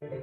Good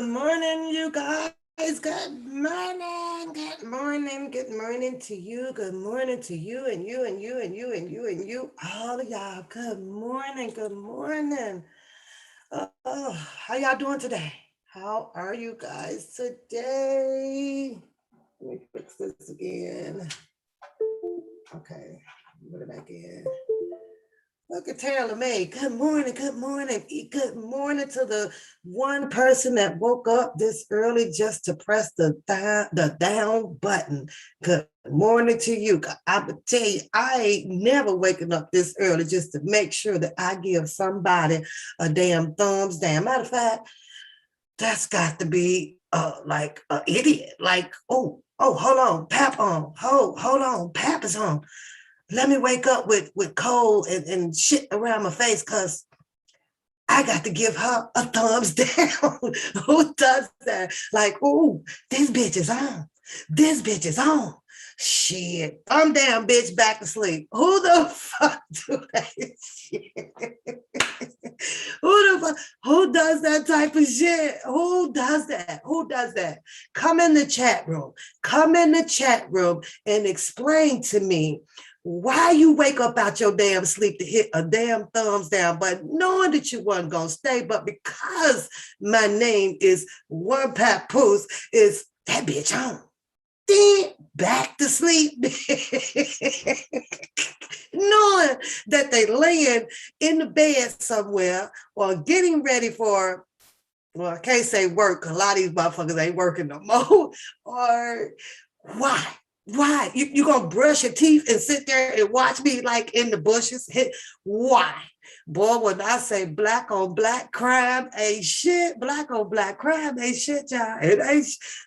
morning, you guys. Good morning. Good morning. Good morning to you. Good morning to you and you and you and you and you and you. All of y'all. Good morning. Good morning. Oh, how y'all doing today? How are you guys today? Let me fix this again. Okay, put it back in. Look at Taylor May. Good morning, good morning. Good morning to the one person that woke up this early just to press the down button. Good morning to you. I would tell you, I ain't never waking up this early just to make sure that I give somebody a damn thumbs down. Matter of fact, that's got to be like an idiot. Like, hold on, Pap on. Hold on, Pap is on. Let me wake up with cold and shit around my face because I got to give her a thumbs down. Who does that? Like, oh, this bitch is on. This bitch is on. Shit. I'm down, bitch, back to sleep. Who the fuck do that shit? Who does that type of shit? Who does that? Who does that? Come in the chat room. Come in the chat room and explain to me why you wake up out your damn sleep to hit a damn thumbs down, but knowing that you weren't gonna stay, but because my name is One Papoose, is that bitch on. Then back to sleep. Knowing that they laying in the bed somewhere or getting ready for, well, I can't say work, a lot of these motherfuckers ain't working no more. Or why? Why? You gonna brush your teeth and sit there and watch me like in the bushes? Why? Boy, when I say black on black crime ain't shit, black on black crime ain't shit, y'all. It ain't,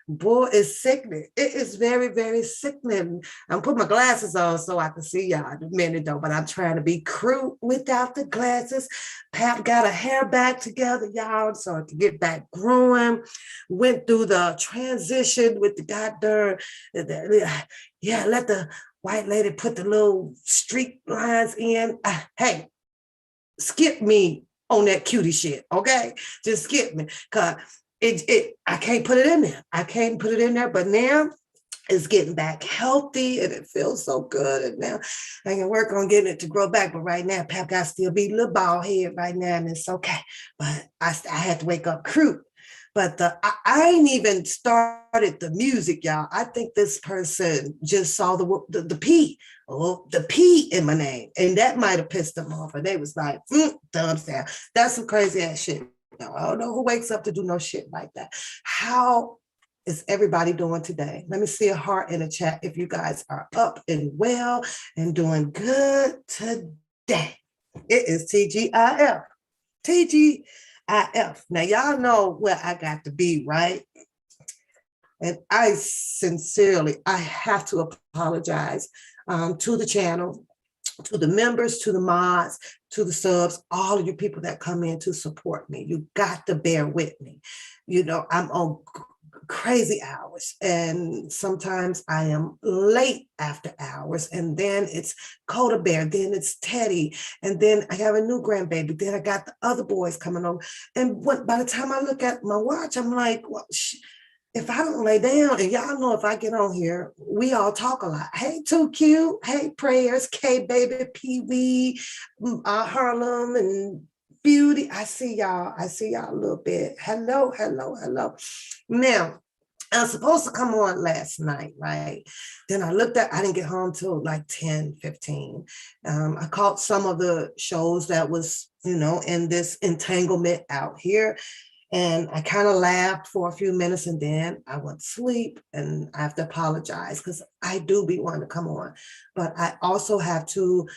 boy, it's sickening. It is very, very sickening. I'm putting my glasses on so I can see y'all in a minute though, but I'm trying to be crude without the glasses. Pap got her hair back together, y'all, so to get back growing. Went through the transition with the goddamn, yeah, let the white lady put the little streak lines in. Hey, skip me on that cutie shit, okay? Just skip me, cause I can't put it in there. I can't put it in there, but now it's getting back healthy and it feels so good. And now I can work on getting it to grow back. But right now, Pap got to still be a little bald head right now, and it's okay. But I had to wake up crude. But I ain't even started the music, y'all. I think this person just saw the P, the P in my name. And that might have pissed them off. And they was like, thumbs down. That's some crazy ass shit. No, I don't know who wakes up to do no shit like that. How is everybody doing today? Let me see a heart in the chat if you guys are up and well and doing good today. It is TGIF. TGIF. Now, y'all know where I got to be, right? And I have to apologize to the channel, to the members, to the mods, to the subs, all of you people that come in to support me. You got to bear with me. You know, I'm on crazy hours, and sometimes I am late after hours, and then it's Coda Bear, then it's Teddy, and then I have a new grandbaby, then I got the other boys coming over, and by the time I look at my watch, I'm like, well, if I don't lay down, and y'all know if I get on here, we all talk a lot. Hey, Too Cute. Hey, Prayers. K Baby, Pee Wee, Harlem, and Beauty. I see y'all. I see y'all a little bit. Hello, hello, hello. Now, I was supposed to come on last night, right? Then I looked at, I didn't get home till like 10, 15. I caught some of the shows that was, in this entanglement out here. And I kind of laughed for a few minutes and then I went to sleep, and I have to apologize because I do be wanting to come on, but I also have to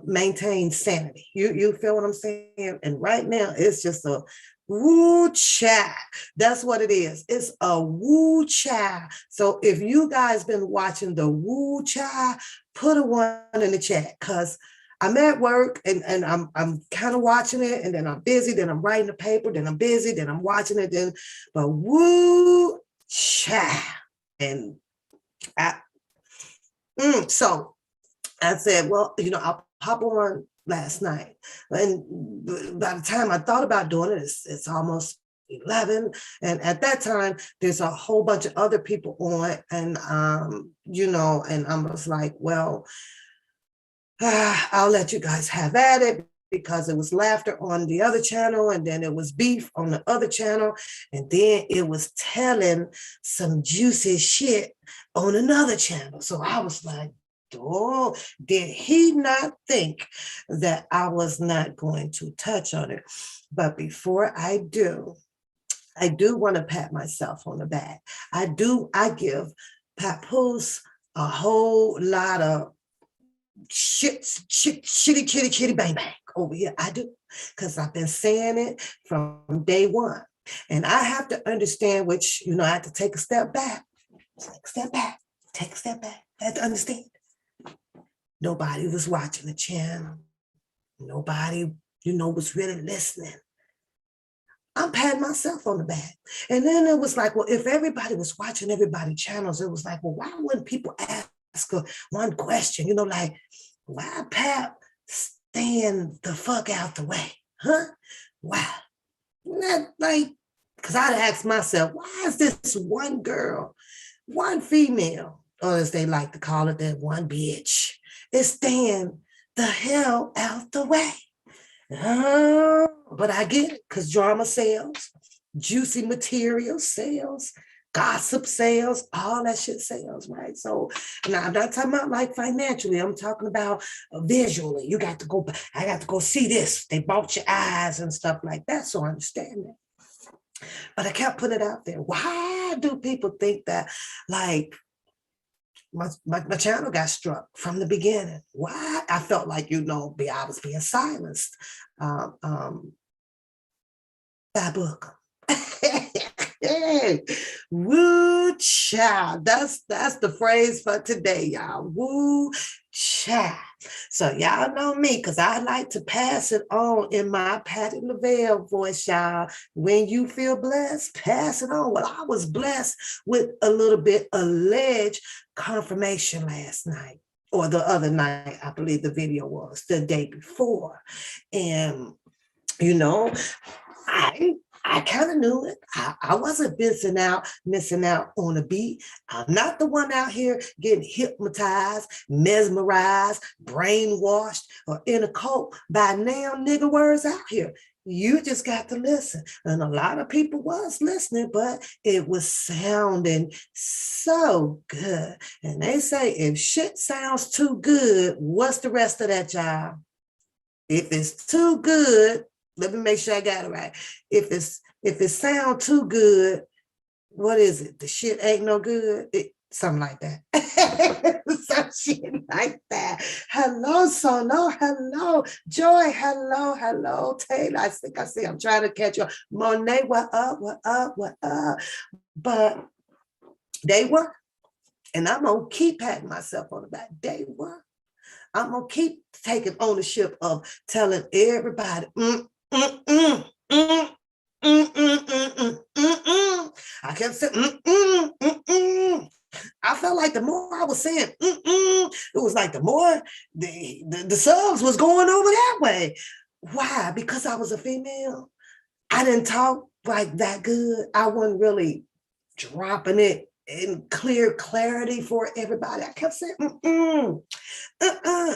maintain sanity. You feel what I'm saying? And right now it's just a woo cha. That's what it is. It's a woo cha. So if you guys been watching the woo cha, put a one in the chat, because I'm at work and I'm kind of watching it, and then I'm busy, then I'm writing the paper, then I'm busy, then I'm watching it, but woo cha. And so I said, well, I'll pop on last night. And by the time I thought about doing it, it's almost 11. And at that time, there's a whole bunch of other people on, and and I was like, well, I'll let you guys have at it, because it was laughter on the other channel, and then it was beef on the other channel, and then it was telling some juicy shit on another channel. So I was like, Oh, did he not think that I was not going to touch on it? But before I do want to pat myself on the back. I give Papoose a whole lot of shitty, kitty, bang, bang over here. I do, because I've been saying it from day one. And I have to understand, which, I have to take a step back. Take a step back. I have to understand. Nobody was watching the channel. Nobody, was really listening. I'm patting myself on the back. And then it was like, well, if everybody was watching everybody's channels, it was like, well, why wouldn't people ask one question? Like, why Pat stand the fuck out the way? Huh? Why? Not like, because I'd ask myself, why is this one girl, one female, or as they like to call it, that one bitch, is staying the hell out the way? But I get it, because drama sells, juicy material sells, gossip sells, all that shit sells, right? So now I'm not talking about like financially, I'm talking about visually. I got to go see this. They bought your eyes and stuff like that, so I understand that. But I kept putting it out there. Why do people think that, like, my channel got struck from the beginning? Why? I felt like, I was being silenced by book. Hey, woo child. That's the phrase for today, y'all. Woo child. So y'all know me, because I like to pass it on in my Patty LaVelle voice, y'all. When you feel blessed, pass it on. Well, I was blessed with a little bit alleged confirmation last night, or the other night, I believe the video was, the day before. And, I kind of knew it. I wasn't missing out on a beat. I'm not the one out here getting hypnotized, mesmerized, brainwashed, or in a cult by now nigga words out here. You just got to listen. And a lot of people was listening, but it was sounding so good. And they say, if shit sounds too good, what's the rest of that, y'all? If it's too good, let me make sure I got it right. If it sounds too good, what is it? The shit ain't no good? Something like that. Some shit like that. Hello, Sono. Hello, Joy. Hello, Taylor. I think I see. I'm trying to catch you. Monet, what up? But they were. And I'm going to keep patting myself on the back. They were. I'm going to keep taking ownership of telling everybody, I kept saying, I felt like the more I was saying, it was like the more the subs was going over that way. Why? Because I was a female. I didn't talk like that good. I wasn't really dropping it in clear clarity for everybody. I kept saying,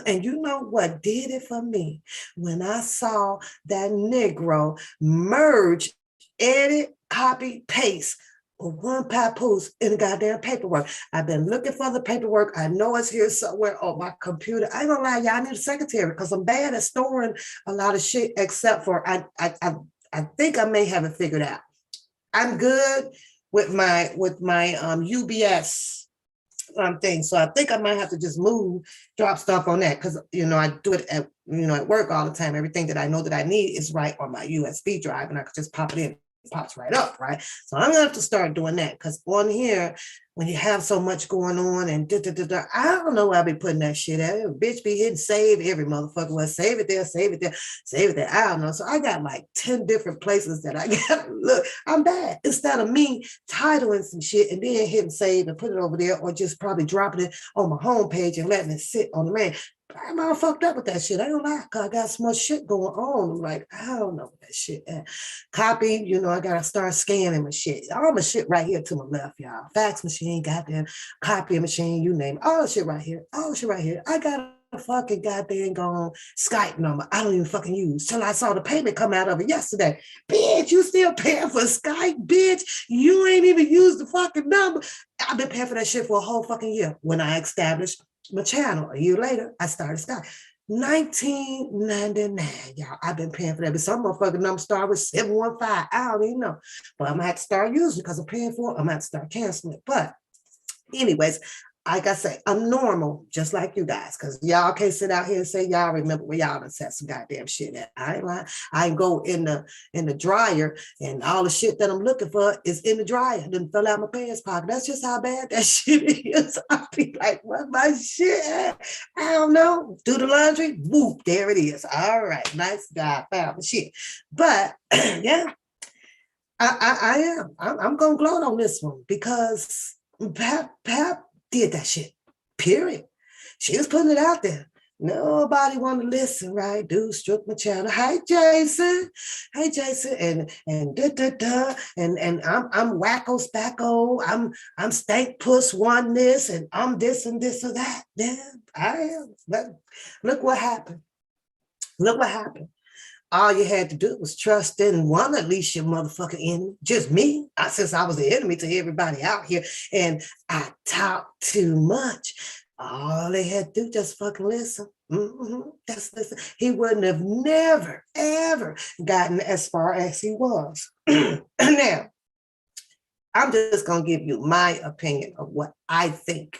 And you know what did it for me? When I saw that Negro merge, edit, copy, paste with one papoose in the goddamn paperwork. I've been looking for the paperwork. I know it's here somewhere on my computer. I ain't gonna lie, y'all, I need a secretary because I'm bad at storing a lot of shit, except for I think I may have it figured out. I'm good with my UBS thing. So I think I might have to just drop stuff on that, because I do it at at work all the time. Everything that I know that I need is right on my USB drive, and I could just pop it in. It pops right up, right? So I'm gonna have to start doing that, because on here, when you have so much going on and I don't know where I be putting that shit at. Bitch be hitting save every motherfucker. Well, save it there, save it there, save it there. I don't know. So I got like 10 different places that I gotta look. I'm bad. Instead of me titling some shit and then hitting save and put it over there, or just probably dropping it on my homepage and letting it sit on the main. I'm all fucked up with that shit. I don't know, because I got so much shit going on. I'm like, I don't know what that shit at. Copy, I gotta start scanning my shit. All my shit right here to my left, y'all. Fax machine, goddamn copy machine, you name it. All the shit right here. All the shit right here. I got a fucking goddamn gone Skype number I don't even fucking use till I saw the payment come out of it yesterday. Bitch, you still paying for Skype, bitch? You ain't even used the fucking number. I've been paying for that shit for a whole fucking year when I established my channel. A year later, I started Sky. 1999, y'all. I've been paying for that. But some motherfucking number start with 715. I don't even know. But I'm gonna have to start using it because I'm paying for it. I'm gonna have to start canceling it. But anyways, like I say, I'm normal, just like you guys, because y'all can't sit out here and say y'all remember where y'all done said some goddamn shit at. I ain't lying. I go in the dryer and all the shit that I'm looking for is in the dryer. Then fell out my pants pocket. That's just how bad that shit is. I be like, what my shit at? I don't know. Do the laundry, whoop, there it is. All right, nice guy, found the shit. But yeah, I am. I'm gonna gloat on this one because Pap did that shit. Period. She was putting it out there. Nobody want to listen, right? Dude struck my channel. Hey Jason. Hey Jason. And da da da. And I'm wacko spacko. I'm stank puss one this and I'm this and this or that. Yeah, I am. But look what happened. Look what happened. All you had to do was trust in one, at least your motherfucking enemy, just me. Since I was the enemy to everybody out here, and I talk too much. All they had to do just fucking listen. Just listen. He wouldn't have never, ever gotten as far as he was. Now, I'm just gonna give you my opinion of what I think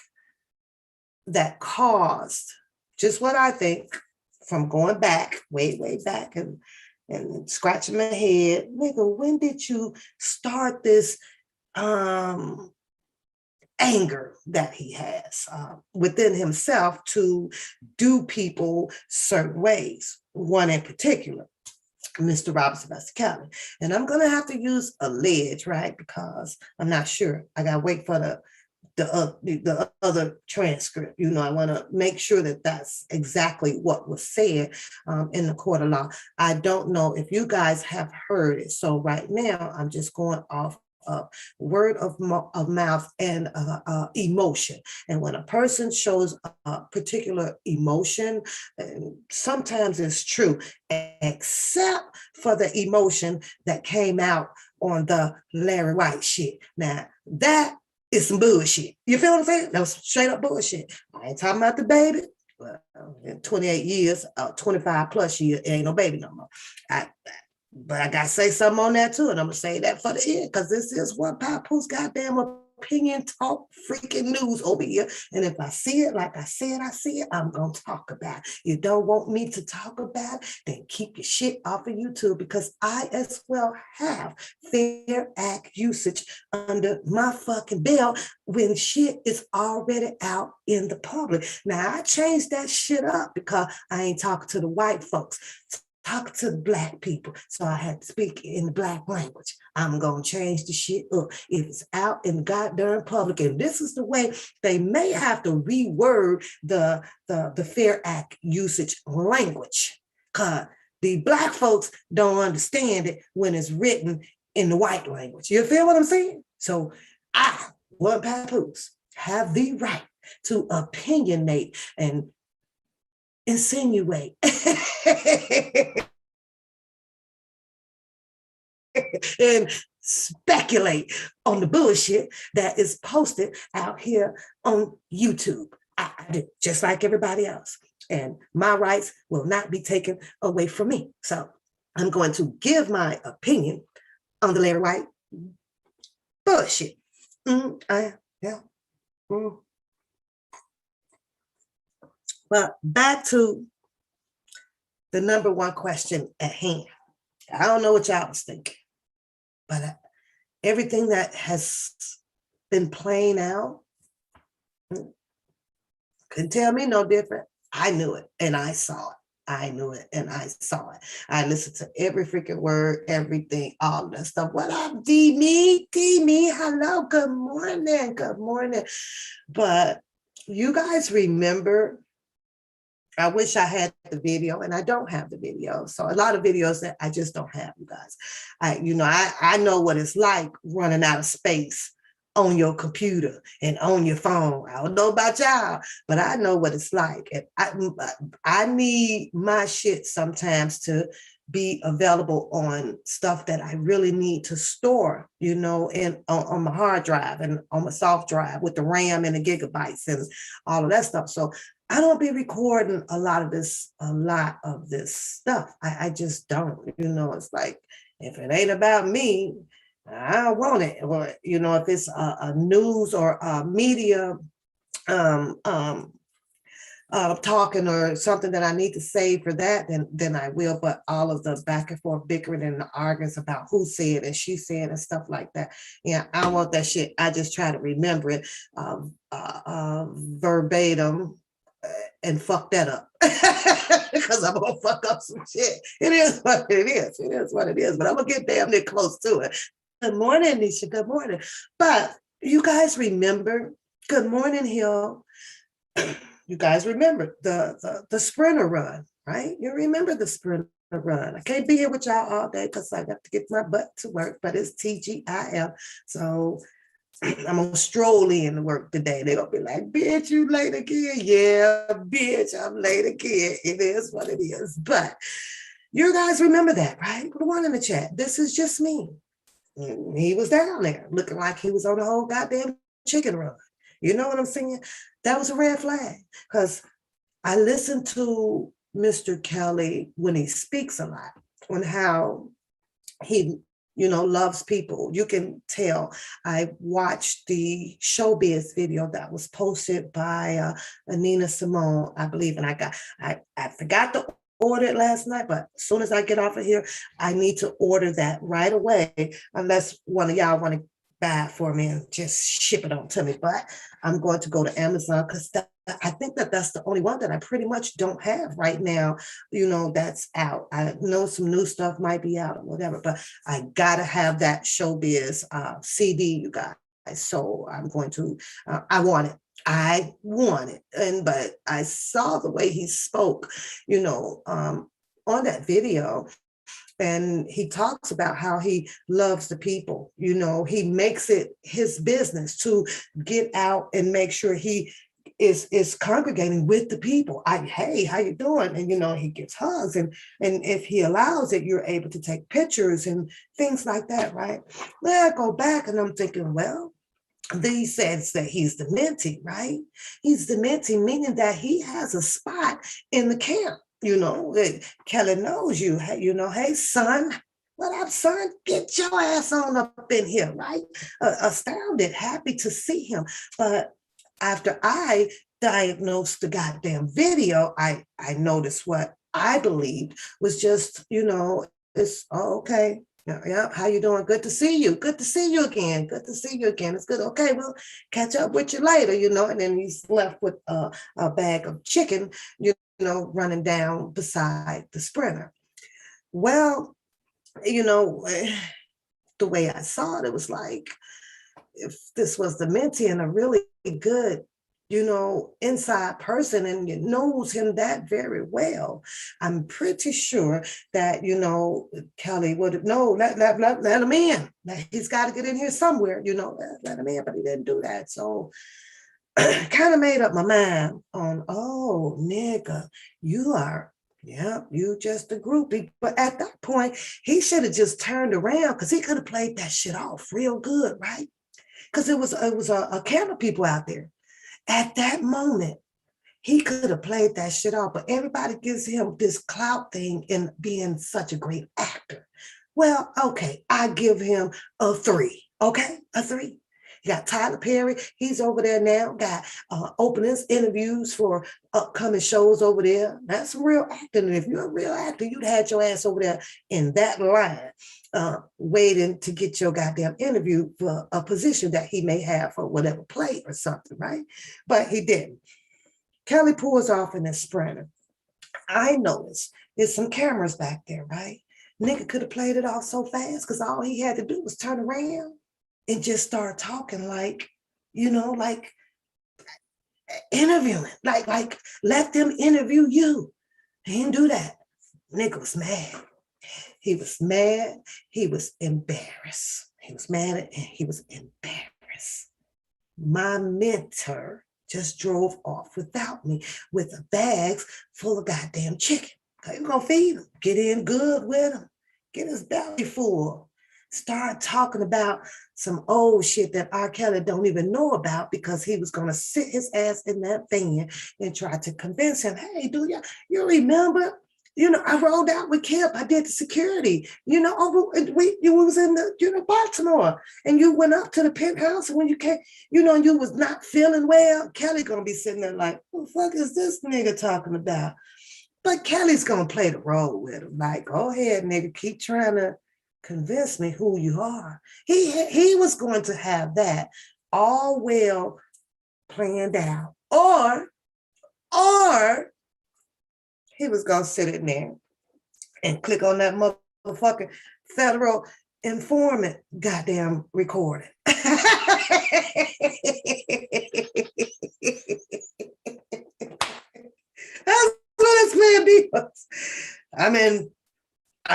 that caused, just what I think, from going back, way back, and scratching my head. Nigga, when did you start this anger that he has within himself to do people certain ways? One in particular, Mr. Robinson County. And I'm gonna have to use alleged, right? Because I'm not sure. I gotta wait for the other transcript. You know, I want to make sure that that's exactly what was said in the court of law. I don't know if you guys have heard it. So right now, I'm just going off word of mouth and emotion. And when a person shows a particular emotion, sometimes it's true, except for the emotion that came out on the Larry White shit. Now, that is some bullshit. You feel what I'm saying? That was straight up bullshit. I ain't talking about the baby. Well, in 28 years, 25 plus years, it ain't no baby no more. But I gotta say something on that too, and I'm gonna say that for the end, because this is what Papoose goddamn opinion talk freaking news over here. And if I see it, like I said, I see it, I'm gonna talk about it. You don't want me to talk about it, then keep your shit off of YouTube, because I as well have fair act usage under my fucking belt when shit is already out in the public. Now I changed that shit up because I ain't talking to the white folks. Talk to the black people. So I had to speak in the black language. I'm going to change the shit up. If it's out in the goddamn public, and this is the way they may have to reword the Fair Act usage language, because the black folks don't understand it when it's written in the white language. You feel what I'm saying? So I, one Papoose, have the right to opinionate and insinuate and speculate on the bullshit that is posted out here on YouTube. I do, just like everybody else. And my rights will not be taken away from me. So I'm going to give my opinion on the Larry White bullshit. Yeah. But back to the number one question at hand. I don't know what y'all was thinking, but everything that has been playing out couldn't tell me no different. I knew it and I saw it. I knew it and I saw it. I listened to every freaking word, everything, all that stuff. What up, D-Me? D-Me, hello, good morning, good morning. But you guys remember, I wish I had the video, and I don't have the video. So a lot of videos that I just don't have, you guys. I know what it's like running out of space on your computer and on your phone. I don't know about y'all, but I know what it's like. And I need my shit sometimes to be available on stuff that I really need to store, and on my hard drive and on my soft drive with the RAM and the gigabytes and all of that stuff. So I don't be recording a lot of this stuff. I just don't, it's like, if it ain't about me, I don't want it. Or, if it's a news or a media um, um, talking or something that I need to say for that, then I will. But all of the back and forth bickering and the arguments about who said and she said and stuff like that, yeah, I don't want that shit. I just try to remember it verbatim and fuck that up because I'm gonna fuck up some shit. It is what it is. It is what it is. But I'm gonna get damn near close to it. Good morning, Nisha. Good morning. But you guys remember? Good morning, Hill. You guys remember the sprinter run, right? You remember the sprinter run. I can't be here with y'all all day because I have to get my butt to work, but it's TGIF. So I'm gonna stroll in to work today. They're gonna be like, bitch, you late again. Yeah, bitch, I'm late again. It is what it is. But you guys remember that, right? Put one in the chat. This is just me. He was down there looking like he was on the whole goddamn chicken run. You know what I'm saying? That was a red flag because I listen to Mr. Kelly when he speaks a lot on how he, loves people. You can tell. I watched the showbiz video that was posted by Anina Simone, I believe, and I forgot to order it last night, but as soon as I get off of here, I need to order that right away, unless one of y'all want to buy it for me and just ship it on to me. But I'm going to go to Amazon because I think that's the only one that I pretty much don't have right now, that's out. I know some new stuff might be out or whatever, but I gotta have that showbiz CD, you guys. So I'm going to, I want it. But I saw the way he spoke, on that video. And he talks about how he loves the people. He makes it his business to get out and make sure he is congregating with the people. Hey, how you doing? And he gives hugs, and if he allows it, you're able to take pictures and things like that, right? Then I go back and I'm thinking, well, he says that he's the mentee, right? He's the mentee, meaning that he has a spot in the camp. Kelly knows you. Hey, son, what up, son? Get your ass on up in here, right? Astounded, happy to see him. But after I diagnosed the goddamn video, I noticed what I believed was just, it's okay. Yeah, how you doing? Good to see you. Good to see you again. Good to see you again. It's good. Okay, we'll catch up with you later, and then he's left with a bag of chicken, running down beside the sprinter. Well, the way I saw it, it was like, if this was the mentee and a really good, inside person and knows him that very well, I'm pretty sure that, Kelly would have, no, let him in. He's got to get in here somewhere, let him in, but he didn't do that. So kind of made up my mind on, oh, nigga, you just a groupie. But at that point, he should have just turned around because he could have played that shit off real good, right? Because it was a camera people out there. At that moment, he could have played that shit off, but everybody gives him this clout thing in being such a great actor. Well, okay, I give him a 3, okay? A 3. You got Tyler Perry, he's over there now, got openings, interviews for upcoming shows over there. That's real acting. And if you're a real actor, you'd had your ass over there in that line, waiting to get your goddamn interview for a position that he may have for whatever play or something, right? But he didn't. Kelly pulls off in a sprinter. I noticed there's some cameras back there, right? Nigga could have played it off so fast because all he had to do was turn around and just start talking like interviewing, like let them interview you. He didn't do that. Nigga was mad. He was mad. He was embarrassed. He was mad and he was embarrassed. My mentor just drove off without me with bags full of goddamn chicken. You're going to feed him. Get in good with him. Get his belly full. Start talking about some old shit that R. Kelly don't even know about because he was going to sit his ass in that van and try to convince him, hey, do you remember? I rolled out with Kip. I did the security. You was in Baltimore, and you went up to the penthouse. And when you came, you was not feeling well. Kelly gonna be sitting there like, what the fuck is this nigga talking about? But Kelly's gonna play the role with him. Like, go ahead, nigga, keep trying to convince me who you are. He was going to have that all well planned out, or he was gonna sit in there and click on that motherfucking federal informant goddamn recording. That's what his plan B was. I'm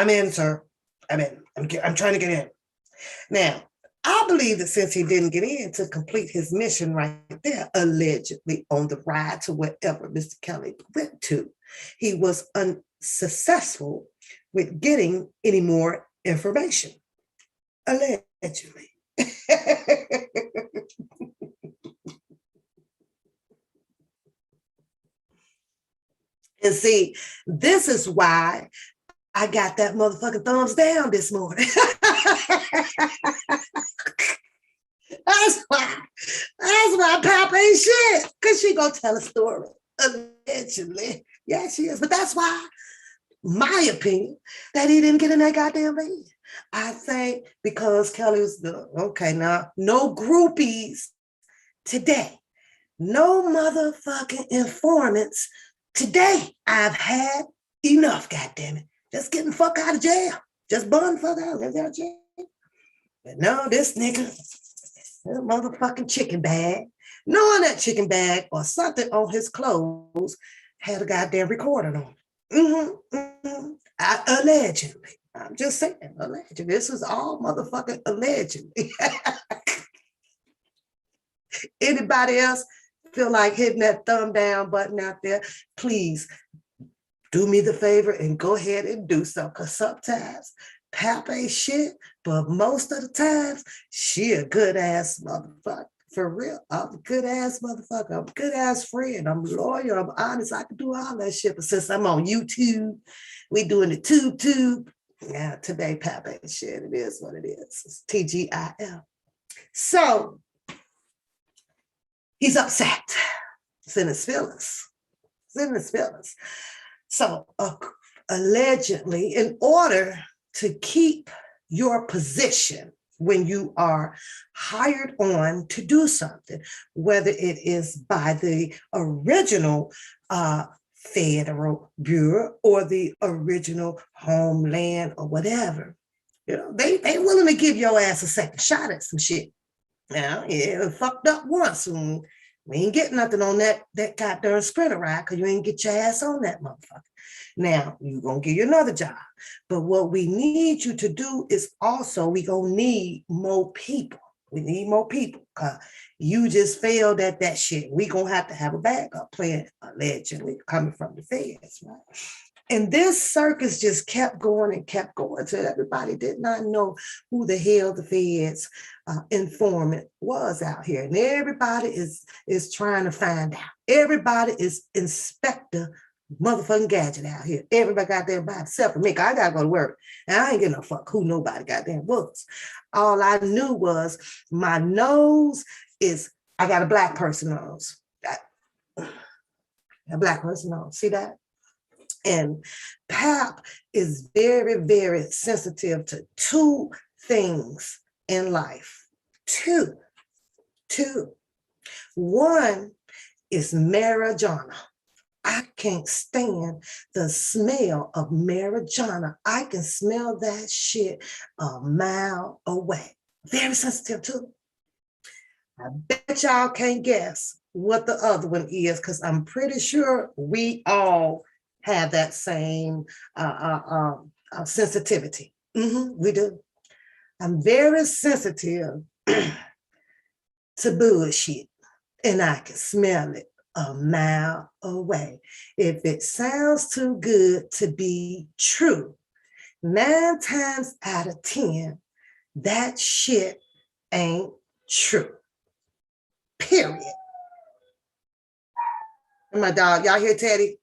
in, sir. I'm trying to get in. Now, I believe that since he didn't get in to complete his mission right there, allegedly on the ride to wherever Mr. Kelly went to, he was unsuccessful with getting any more information. Allegedly. And see, this is why I got that motherfucking thumbs down this morning. That's why Pop ain't shit. Because she gonna tell a story. Allegedly. Yeah, she is. But that's why, my opinion, that he didn't get in that goddamn bed. I think because Kelly was no groupies today. No motherfucking informants today. I've had enough, goddammit. Just getting the fuck out of jail. Just bun fuck out of jail. But no, this nigga, that motherfucking chicken bag, knowing that chicken bag or something on his clothes had a goddamn recorder on it. Allegedly. I'm just saying, allegedly. This is all motherfucking allegedly. Anybody else feel like hitting that thumb down button out there? Please do me the favor and go ahead and do so. Because sometimes Pap ain't shit, but most of the times she a good ass motherfucker. For real, I'm a good ass motherfucker. I'm a good ass friend. I'm loyal. I'm honest. I can do all that shit. But since I'm on YouTube, we doing the tube. Yeah, today Pap ain't shit. It is what it is. It's TGIL. So he's upset. It's in his feelings. So allegedly, in order to keep your position when you are hired on to do something, whether it is by the original Federal Bureau or the original Homeland or whatever, they willing to give your ass a second shot at some shit. Now, yeah, fucked up once. And we ain't getting nothing on that goddamn sprinter ride because you ain't get your ass on that motherfucker. Now, you're going to give you another job. But what we need you to do is also, we going to need more people. We need more people because you just failed at that shit. We going to have a backup plan, allegedly, coming from the feds, right? And this circus just kept going until everybody did not know who the hell the feds informant was out here. And everybody is trying to find out. Everybody is Inspector motherfucking Gadget out here. Everybody got there by itself. For me, I gotta go to work. And I ain't getting no fuck who nobody goddamn was. All I knew was my nose is, I got a black person nose. A black person nose. See that? And Pap is very, very sensitive to two things in life. Two. One is marijuana. I can't stand the smell of marijuana. I can smell that shit a mile away. Very sensitive too. I bet y'all can't guess what the other one is, because I'm pretty sure we all have that same sensitivity. We do. I'm very sensitive to bullshit, and I can smell it a mile away. If it sounds too good to be true, 9 times out of 10, that shit ain't true. Period. And my dog, y'all hear Teddy?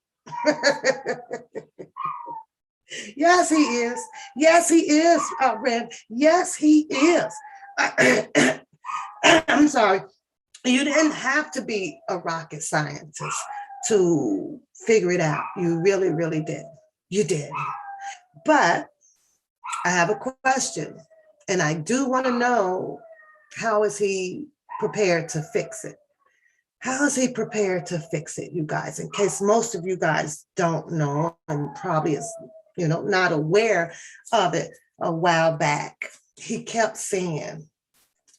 Yes, he is. Yes, he is, Ren. Yes, he is. I'm sorry. You didn't have to be a rocket scientist to figure it out. You really, really did. You did. But I have a question, and I do want to know, how is he prepared to fix it? How is he prepared to fix it, you guys? In case most of you guys don't know and probably is, not aware of it, a while back, he kept saying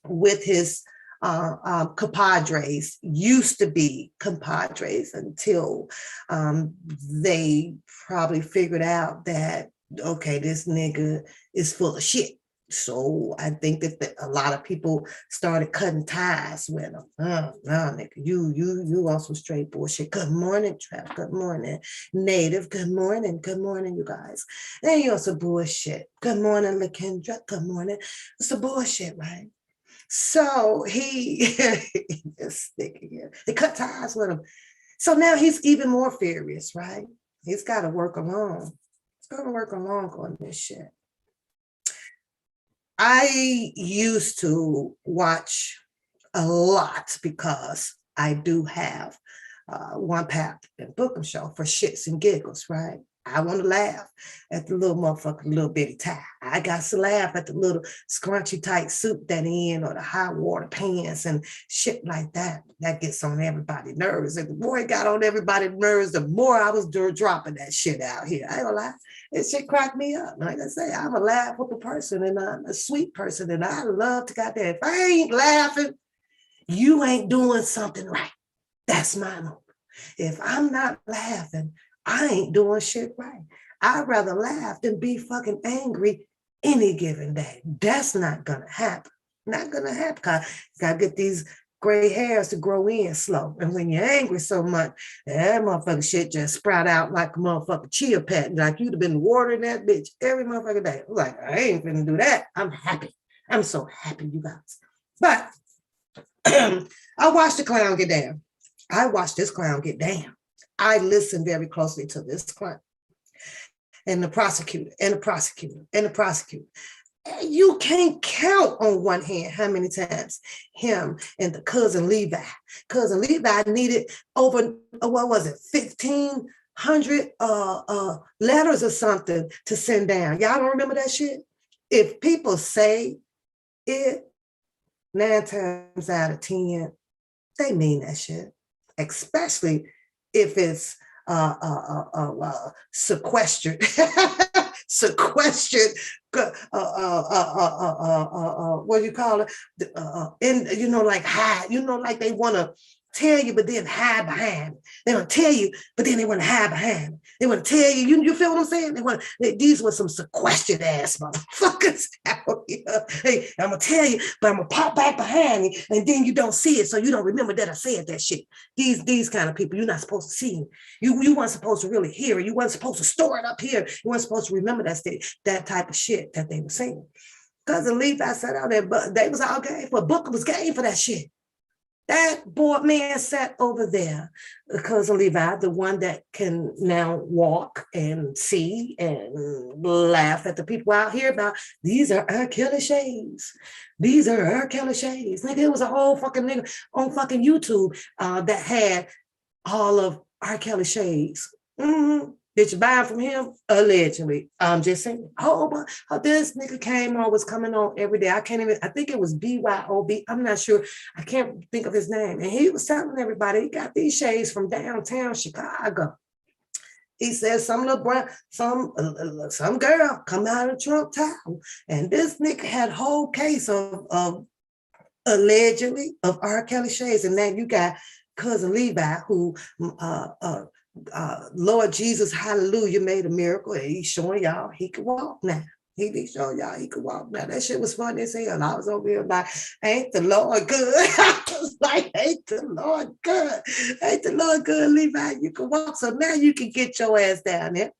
with his compadres, used to be compadres until they probably figured out that, okay, this nigga is full of shit. So I think that a lot of people started cutting ties with him. Oh, no, nigga, you also straight bullshit. Good morning, Trap. Good morning, Native. Good morning, you guys. And you also bullshit. Good morning, LaKendra. Good morning. It's a bullshit, right? So he is sticking here. They cut ties with him. So now he's even more furious, right? He's got to work alone. He's going to work alone on this shit. I used to watch a lot because I do have one path and Bookham show for shits and giggles, right? I want to laugh at the little motherfucker, little bitty tie. I got to laugh at the little scrunchy tight suit that in, or the high water pants and shit like that. That gets on everybody's nerves. And the more it got on everybody's nerves, the more I was dropping that shit out here. I ain't gonna lie. It shit cracked me up. Like I say, I'm a laughable person and I'm a sweet person and I love to goddamn. If I ain't laughing, you ain't doing something right. That's my move. If I'm not laughing, I ain't doing shit right. I'd rather laugh than be fucking angry any given day. That's not gonna happen. Not gonna happen, because you gotta get these gray hairs to grow in slow. And when you're angry so much, that motherfucking shit just sprout out like a motherfucking chia pet. Like you'd have been watering that bitch every motherfucking day. I'm like, I ain't gonna do that. I'm happy. I'm so happy, you guys. But I watched the clown get down. I watched this clown get down. I listened very closely to this clown and the prosecutor and the prosecutor and the prosecutor. You can't count on one hand how many times him and the cousin Levi. Cousin Levi needed over, what was it, 1,500 letters or something to send down. Y'all don't remember that shit? If people say it, 9 times out of 10, they mean that shit. Especially if it's sequestered, sequestered, what do you call it? Like hide, like they want to tell you, but then hide behind. They want to tell you, but then they want to hide behind. They want to tell you, you feel what I'm saying? These were some sequestered ass motherfuckers out here. Hey, I'm going to tell you, but I'm going to pop back behind you, and then you don't see it, so you don't remember that I said that shit. These kind of people, you're not supposed to see. You weren't supposed to really hear it. You weren't supposed to store it up here. You weren't supposed to remember that type of shit that they were saying. Cousin Levi sat out there, but they was all game for. Booker was game for that shit. That boy man sat over there, Cousin Levi, the one that can now walk and see and laugh at the people out here about, these are R. Kelly shades. These are R. Kelly shades. Nigga, it was a whole fucking nigga on fucking YouTube that had all of R. Kelly shades. Mm-hmm. Did you buy it from him? Allegedly. I'm just saying. Oh, this nigga came on, was coming on every day. I think it was BYOB. I'm not sure. I can't think of his name. And he was telling everybody he got these shades from downtown Chicago. He said some little boy, some girl come out of Trump Tower. And this nigga had a whole case of allegedly of R. Kelly shades. And then you got Cousin Levi, who Lord Jesus, hallelujah, made a miracle. And he's showing y'all he can walk now. He be showing y'all he could walk. Now that shit was funny as hell. I was over here like, ain't the Lord good? I was like, ain't the Lord good? Ain't the Lord good, Levi? You can walk. So now you can get your ass down there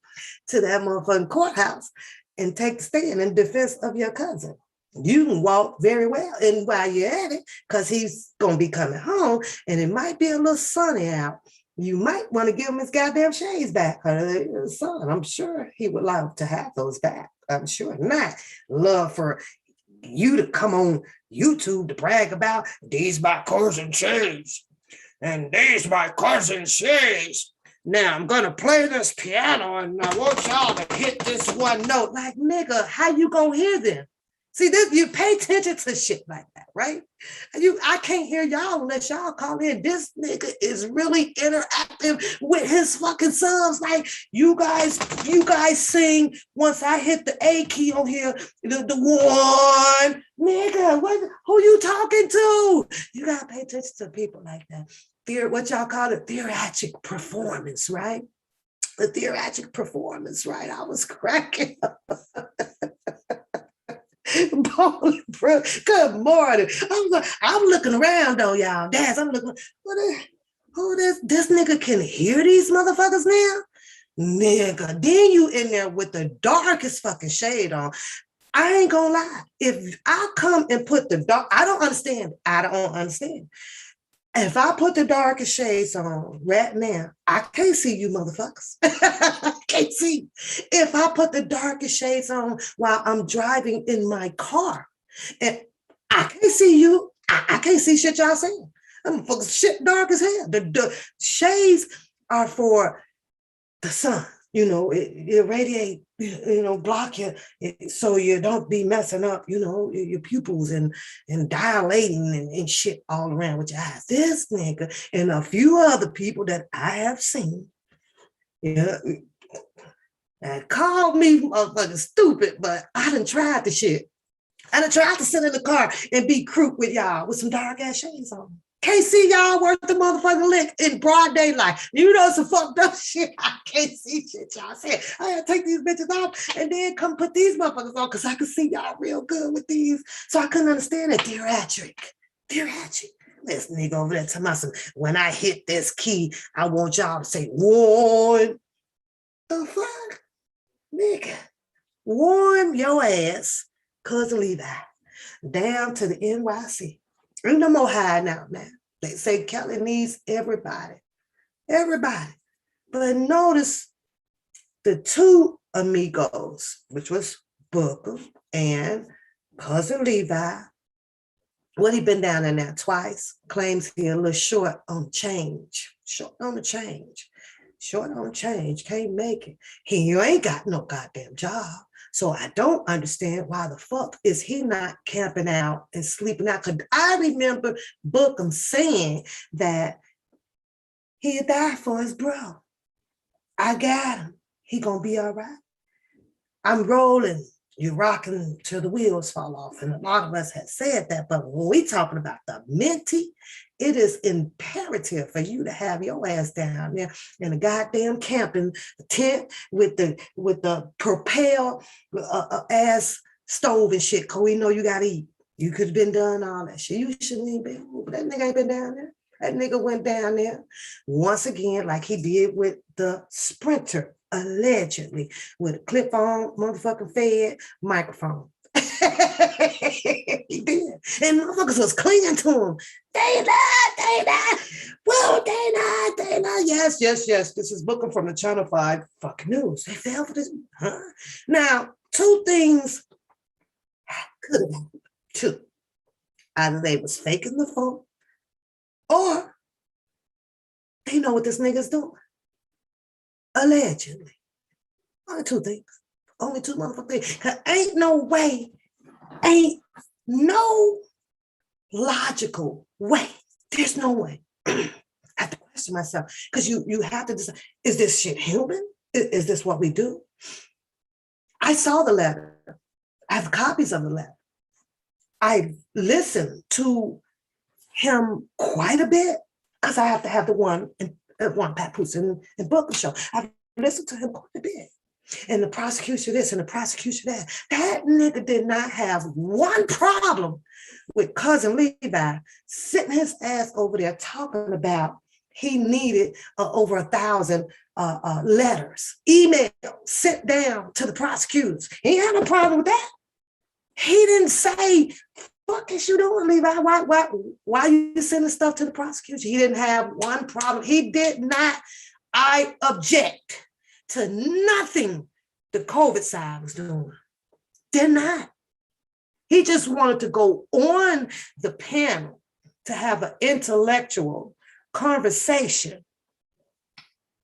to that motherfucking courthouse and take the stand in defense of your cousin. You can walk very well. And while you're at it, because he's going to be coming home and it might be a little sunny out, you might want to give him his goddamn shades back. Son, I'm sure he would love to have those back. I'm sure not. Love for you to come on YouTube to brag about these my cousin shades and these my cousin shades. Now I'm gonna play this piano and I want y'all to hit this one note. Like, nigga, how you gonna hear them? See, this, you pay attention to shit like that, right? I can't hear y'all unless y'all call in. This nigga is really interactive with his fucking sons. Like, you guys sing. Once I hit the A key on here, the one, nigga, who you talking to? You gotta pay attention to people like that. What y'all call it? Theatric performance, right? The theatric performance, right? I was cracking up. Good morning. I'm looking around though, y'all. Daz, I'm looking. Who this nigga can hear these motherfuckers now? Nigga, then you in there with the darkest fucking shade on. I ain't gonna lie. If I come and put the dark, I don't understand. If I put the darkest shades on right now, I can't see you motherfuckers. I can't see. If I put the darkest shades on while I'm driving in my car, and I can't see you, I can't see shit y'all saying. I'm fucking shit dark as hell. The shades are for the sun. It radiate, block you so you don't be messing up, your pupils and dilating and shit all around with your eyes. This nigga and a few other people that I have seen, and called me motherfucking stupid, but I done tried the shit. I done tried to sit in the car and be croup with y'all with some dark ass shades on. Can't see y'all worth the motherfucking lick in broad daylight. Some fucked up shit. I can't see shit y'all saying. I gotta take these bitches off and then come put these motherfuckers on because I can see y'all real good with these. So I couldn't understand it. Theatric. This nigga over there telling me, when I hit this key, I want y'all to say, warn. The fuck? Nigga. Warn your ass, cousin Levi, down to the NYC. Ain't no more hiding out now. They say Kelly needs everybody. But notice the two amigos, which was Booker and cousin Levi. What, he been down in there twice? Claims he a little short on change. Can't make it. You ain't got no goddamn job. So I don't understand why the fuck is he not camping out and sleeping out? Because I remember Bookham saying that he'd die for his bro. I got him. He gonna be all right. I'm rolling. You're rocking till the wheels fall off. And a lot of us have said that. But when we talking about the minty, it is imperative for you to have your ass down there in a goddamn camping tent with the propel ass stove and shit, because we know you gotta eat. You could have been done all that shit. You shouldn't even been, but that nigga ain't been down there. That nigga went down there once again, like he did with the Sprinter, allegedly, with a clip-on motherfucking fed microphone. He did. And motherfuckers was clinging to him. They not. Well, they not. Yes. This is Bookham from the Channel 5 fucking news. They fell for this. Huh? Now, two things could have happened. Two. Either they was faking the phone, or they know what this nigga's doing. Allegedly. Only two things. Only two motherfucking things. Ain't no logical way. There's no way. I have to question myself, because you have to decide, is this shit human? Is this what we do? I saw the letter. I have copies of the letter. I listened to him quite a bit, because I have to have the one Papoose and Booker show. I've listened to him quite a bit. and the prosecution this and the prosecution that. That nigga did not have one problem with cousin Levi sitting his ass over there talking about he needed over 1,000 letters, emails sent down to the prosecutors. He had no problem with that. He didn't say, what is you doing, Levi? Why you sending stuff to the prosecution? He didn't have one problem. He did not. I object to nothing the COVID side was doing. They're not. He just wanted to go on the panel to have an intellectual conversation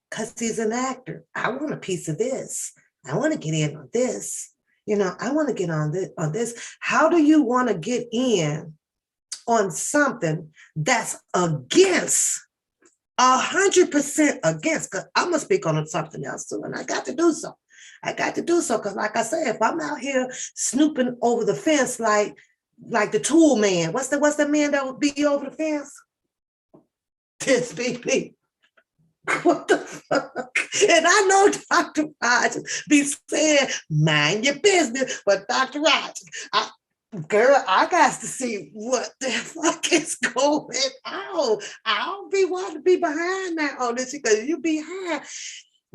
because he's an actor. I want a piece of this. I want to get in on this. I want to get on this. How do you want to get in on something that's against 100% against? Because I'm gonna speak on something else too, and I got to do so. Because, like I said, if I'm out here snooping over the fence like the tool man, what's the man that would be over the fence? This be. What the fuck? And I know Dr. Rogers be saying, mind your business, but Dr. Rogers, girl, I got to see what the fuck is going on. I don't be wanting to be behind that on this because you behind.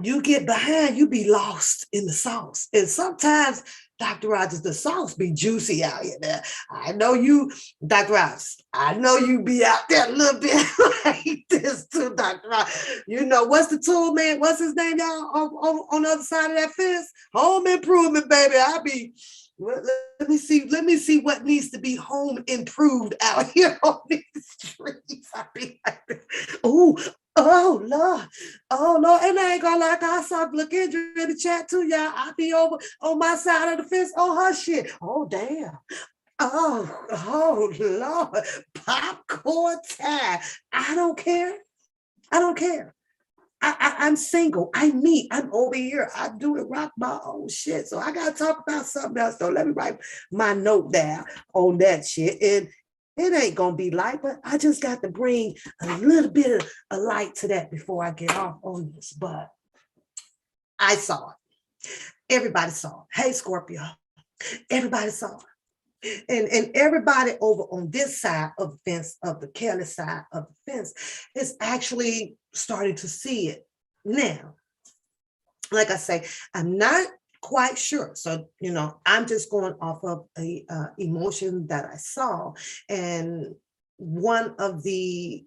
You get behind, you be lost in the sauce. And sometimes, Dr. Rogers, the sauce be juicy out here there. I know you, Dr. Rogers, I know you be out there a little bit like this too, Dr. Rogers. What's the tool man? What's his name, y'all, on the other side of that fence? Home improvement, baby. Let me see what needs to be home improved out here on these streets. I be like, oh Lord, and I ain't gonna lie, I saw LaKendra in the chat too, y'all. I be over on my side of the fence on her shit. Oh damn. Oh Lord, popcorn time. I don't care. I'm single. I'm over here. I do it, rock my own shit. So I gotta talk about something else. So let me write my note down on that shit. And it ain't gonna be light, but I just got to bring a little bit of light to that before I get off on this. But I saw it. Everybody saw it. Hey, Scorpio. Everybody saw it. And everybody over on this side of the fence, of the careless side of the fence, is actually starting to see it now. Like I say, I'm not quite sure. So, I'm just going off of a emotion that I saw. And one of the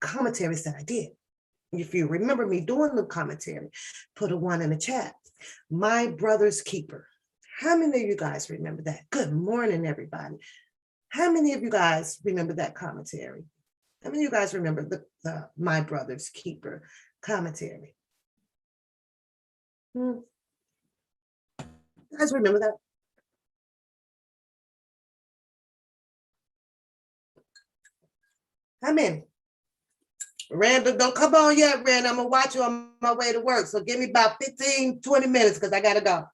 commentaries that I did, if you remember me doing the commentary, put a 1 in the chat. My brother's keeper. How many of you guys remember that? Good morning, everybody. How many of you guys remember that commentary? How many of you guys remember the My Brother's Keeper commentary? You guys remember that? How many? Randall, don't come on yet, Randall. I'm gonna watch you on my way to work. So give me about 15, 20 minutes because I gotta go.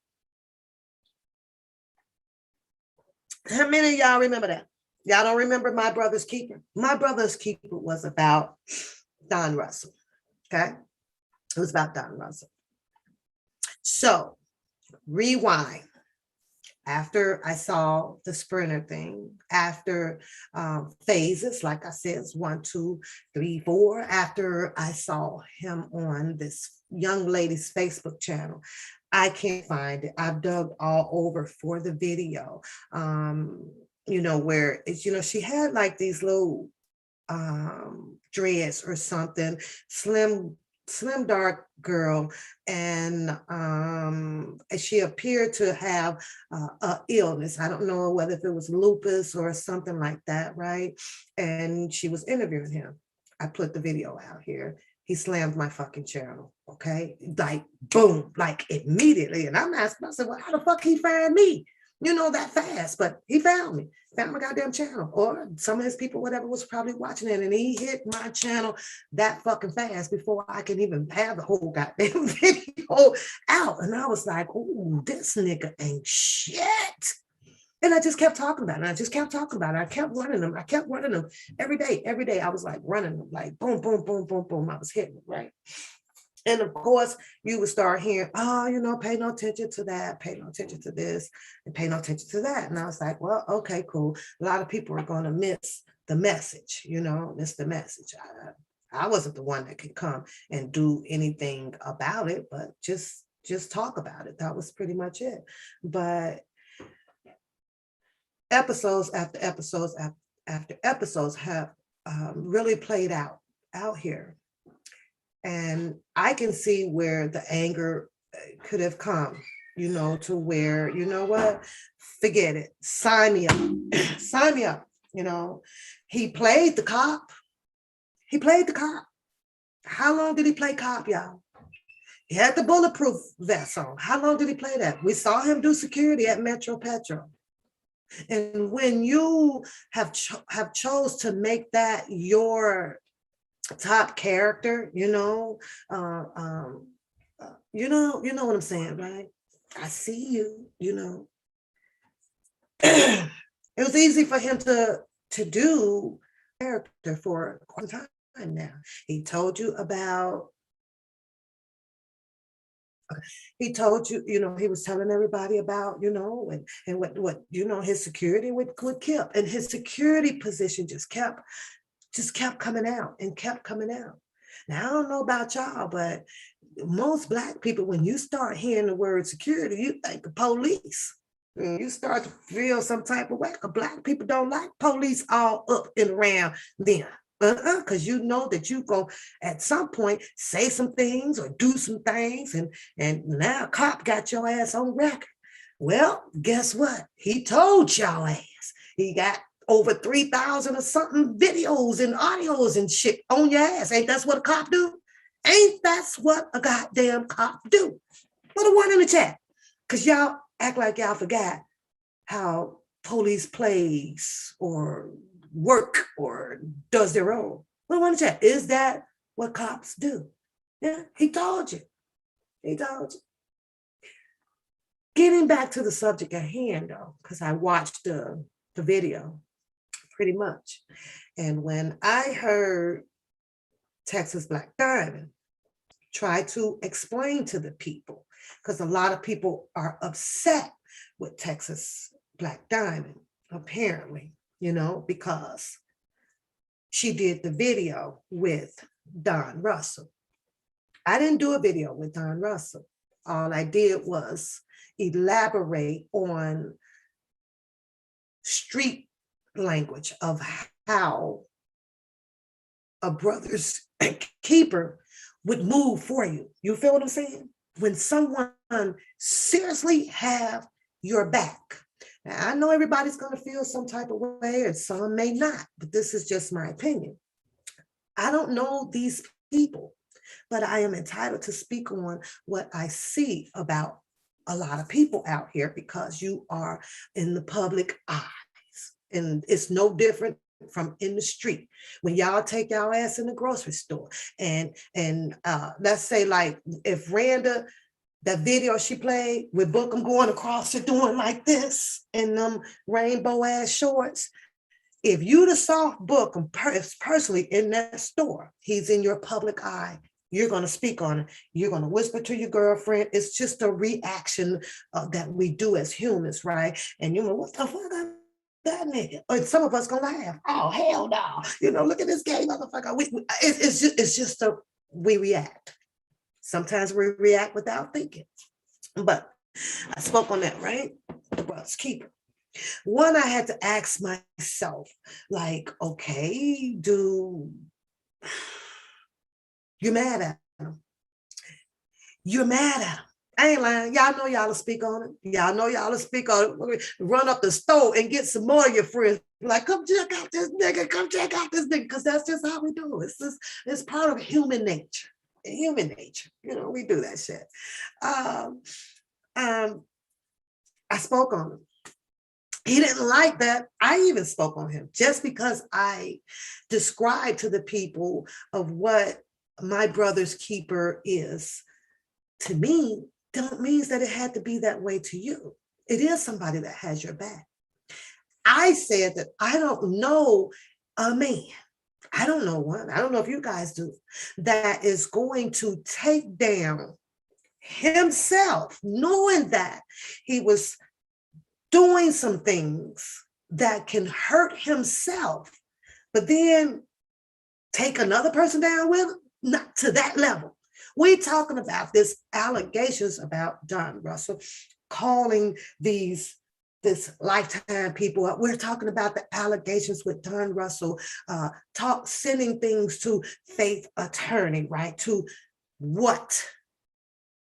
How many of y'all remember that? Y'all don't remember My Brother's Keeper? My Brother's Keeper was about Don Russell, okay? It was about Don Russell. So, rewind. After I saw the Sprinter thing, after phases, like I said, 1, 2, 3, 4, after I saw him on this young lady's Facebook channel, I can't find it. I've dug all over for the video, where it's, she had like these little dreads or something, slim dark girl, and she appeared to have a illness. I don't know whether if it was lupus or something like that, right? And she was interviewing him. I put the video out here. He slammed my fucking channel, okay? Like, boom, like immediately. And I'm asking myself, well, how the fuck he find me? That fast, but he found me, found my goddamn channel, or some of his people, whatever, was probably watching it, and he hit my channel that fucking fast before I can even have the whole goddamn video out. And I was like, oh, this nigga ain't shit. And I just kept talking about it. I kept running them every day. I was like running them, like boom, boom, boom, boom, boom. I was hitting it, right? And of course, you would start hearing, oh, pay no attention to that, pay no attention to this, and pay no attention to that. And I was like, well, okay, cool. A lot of people are going to miss the message, miss the message. I wasn't the one that could come and do anything about it, but just talk about it. That was pretty much it. But episodes after episodes after episodes have really played out here. And I can see where the anger could have come, to where, what, forget it, sign me up, sign me up. He played the cop. He played the cop. How long did he play cop, y'all? He had the bulletproof vest on. How long did he play that? We saw him do security at Metro Petro. And when you have chose to make that your top character, what I'm saying, right? I see you, It was easy for him to do character for quite some time now. He told you about he told you, he was telling everybody about, and what his security would keep. And his security position just kept coming out and kept coming out. Now, I don't know about y'all, but most Black people, when you start hearing the word security, you think of police. You start to feel some type of way. Black people don't like police all up and around them. Because you know that you go at some point say some things or do some things, and now a cop got your ass on record. Well, guess what? He told y'all ass. He got over 3,000 or something videos and audios and shit on your ass. Ain't that's what a cop do? Ain't that's what a goddamn cop do? Put a one in the chat. Because y'all act like y'all forgot how police plays or work or does their own. Put a one in the chat. Is that what cops do? Yeah, he told you. He told you. Getting back to the subject at hand, though, because I watched the video pretty much. And when I heard Texas Black Diamond try to explain to the people, because a lot of people are upset with Texas Black Diamond, apparently, because she did the video with Don Russell. I didn't do a video with Don Russell. All I did was elaborate on street language of how a brother's keeper would move for you. You feel what I'm saying? When someone seriously have your back. Now, I know everybody's going to feel some type of way and some may not, but this is just my opinion. I don't know these people, but I am entitled to speak on what I see about a lot of people out here because you are in the public eye. And it's no different from in the street when y'all take y'all ass in the grocery store and let's say like if Randa, that video she played with Bookham going across it doing like this in them rainbow ass shorts, if you'd have saw Bookham personally in that store, he's in your public eye, you're going to speak on it. You're going to whisper to your girlfriend. It's just a reaction that we do as humans, right? And you know, what the fuck? That nigga. And some of us gonna laugh. Oh, hell no. Look at this gay motherfucker. It's just we react. Sometimes we react without thinking. But I spoke on that, right? The brother's keeper. One, I had to ask myself, like, okay, you're mad at him. You're mad at him. I ain't lying. Y'all know y'all will speak on it. Y'all know y'all will speak on it. Run up the store and get some more of your friends. Like, come check out this nigga. Come check out this nigga. Because that's just how we do it. It's part of human nature. Human nature. We do that shit. I spoke on him. He didn't like that. I even spoke on him just because I described to the people of what my brother's keeper is. To me, don't means that it had to be that way to you. It is somebody that has your back. I said that I don't know a man I don't know one, I don't know if you guys do, that is going to take down himself, knowing that he was doing some things that can hurt himself, but then take another person down with him? Not to that level. We're talking about this allegations about Don Russell calling this lifetime people up. We're talking about the allegations with Don Russell sending things to Faith Attorney, right? To what?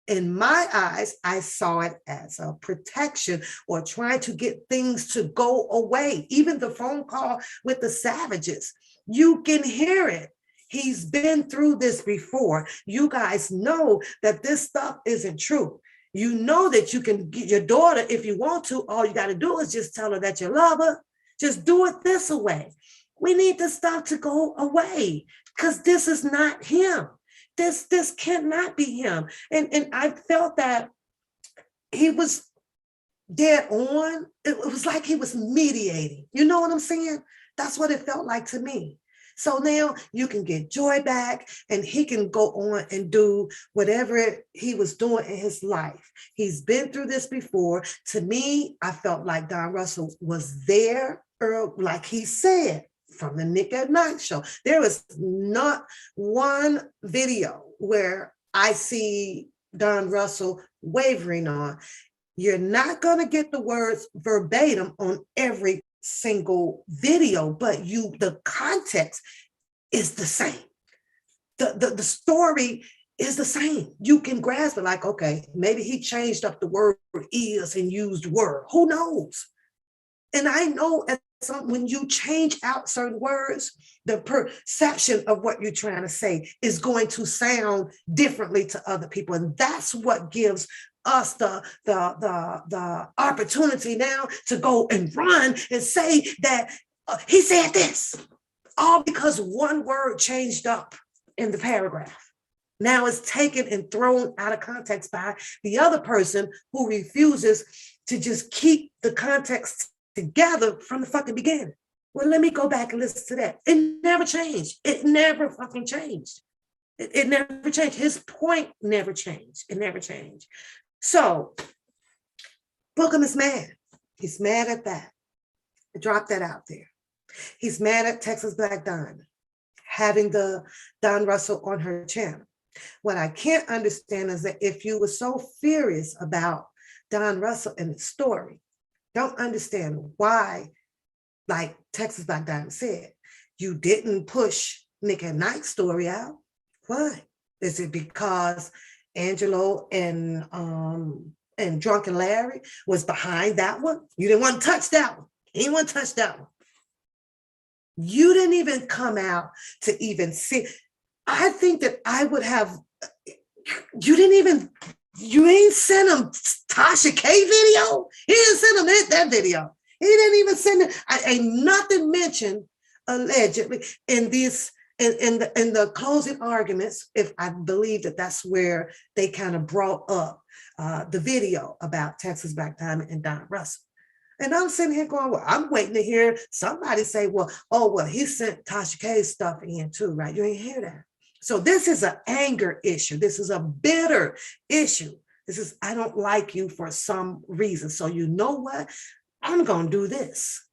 In my eyes, I saw it as a protection or trying to get things to go away. Even the phone call with the Savages, you can hear it. He's been through this before. You guys know that this stuff isn't true. You know that you can get your daughter if you want to. All you got to do is just tell her that you love her. Just do it this way. We need this stuff to go away because this is not him. This cannot be him. And I felt that he was dead on. It was like he was mediating. You know what I'm saying? That's what it felt like to me. So now you can get Joy back and he can go on and do whatever he was doing in his life. He's been through this before. To me, I felt like Don Russell was there, like he said, from the Nick at Night show. There is not one video where I see Don Russell wavering on. You're not going to get the words verbatim on every single video, but the context is the same. The story is the same. You can grasp it like, okay, maybe he changed up the word is and used word. Who knows? And I know when you change out certain words, the perception of what you're trying to say is going to sound differently to other people. And that's what gives us the opportunity now to go and run and say that he said this, all because one word changed up in the paragraph. Now it's taken and thrown out of context by the other person who refuses to just keep the context together from the fucking beginning. Well, let me go back and listen to that. It never changed. It never fucking changed. It never changed. His point never changed. It never changed. So Bookham is mad. He's mad at that. I dropped that out there. He's mad at Texas Black Don having the Don Russell on her channel. What I can't understand is that if you were so furious about Don Russell and the story, don't understand why, like Texas Black Don said, you didn't push Nick at Night's story out. Why? Is it because Angelo and Drunken Larry was behind that one? You didn't want to touch that one. You didn't want to touch that one. You didn't even come out to even see. I think that I would have, you ain't send him Tasha K video. He didn't send him that video. He didn't even send it. Ain't nothing mentioned allegedly in this, in the closing arguments, if I believe that that's where they kind of brought up the video about Texas Black Diamond and Don Russell. And I'm sitting here going, well, I'm waiting to hear somebody say, well, he sent Tasha K's stuff in too, right? You ain't hear that. So this is an anger issue. This is a bitter issue. This is, I don't like you for some reason. So you know what? I'm going to do this.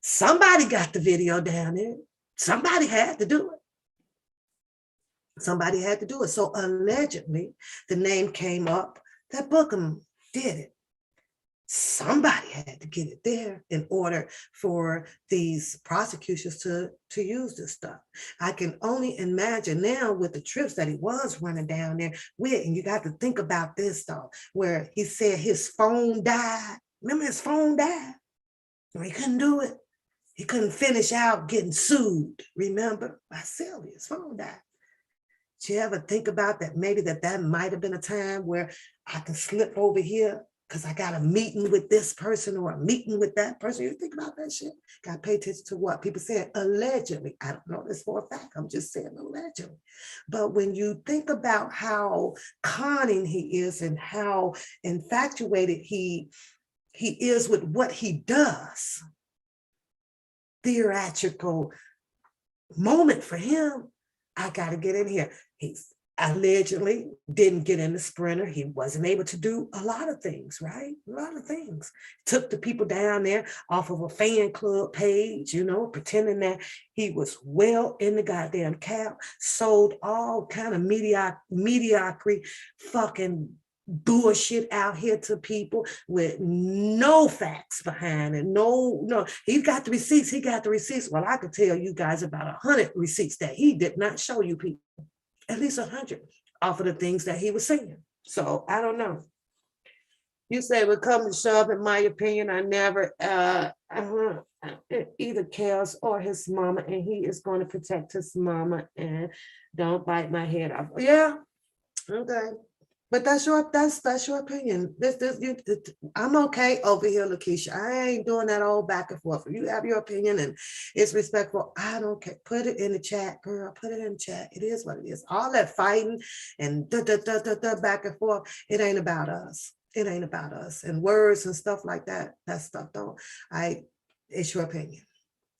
Somebody got the video down there. Somebody had to do it. Somebody had to do it. So allegedly, the name came up that Bookham did it. Somebody had to get it there in order for these prosecutions to use this stuff. I can only imagine now with the trips that he was running down there with, and you got to think about this though, where he said his phone died. Remember his phone died? He couldn't do it. He couldn't finish out getting sued, remember? By Sylvia, his phone died. Did you ever think about that? Maybe that might have been a time where I can slip over here because I got a meeting with this person or a meeting with that person. You think about that shit? Got to pay attention to what people say allegedly. I don't know this for a fact. I'm just saying allegedly. But when you think about how cunning he is and how infatuated he is with what he does, theatrical moment for him. I got to get in here. He's allegedly didn't get in the sprinter. He wasn't able to do a lot of things, right? A lot of things. Took the people down there off of a fan club page, pretending that he was well in the goddamn cap, sold all kind of mediocrity fucking bullshit out here to people with no facts behind it. No, he got the receipts. Well, I could tell you guys about 100 receipts that he did not show you people, at least 100 off of the things that he was saying. So I don't know. You say, "Well, come to shove, in my opinion, I never either Kels or his mama, and he is going to protect his mama and don't bite my head off." Yeah, okay. But that's your opinion. I'm okay over here, Lakeisha. I ain't doing that all back and forth. You have your opinion and it's respectful. I don't care. Put it in the chat, girl. Put it in the chat. It is what it is. All that fighting and back and forth. It ain't about us. It ain't about us. And words and stuff like that. That stuff don't. It's your opinion.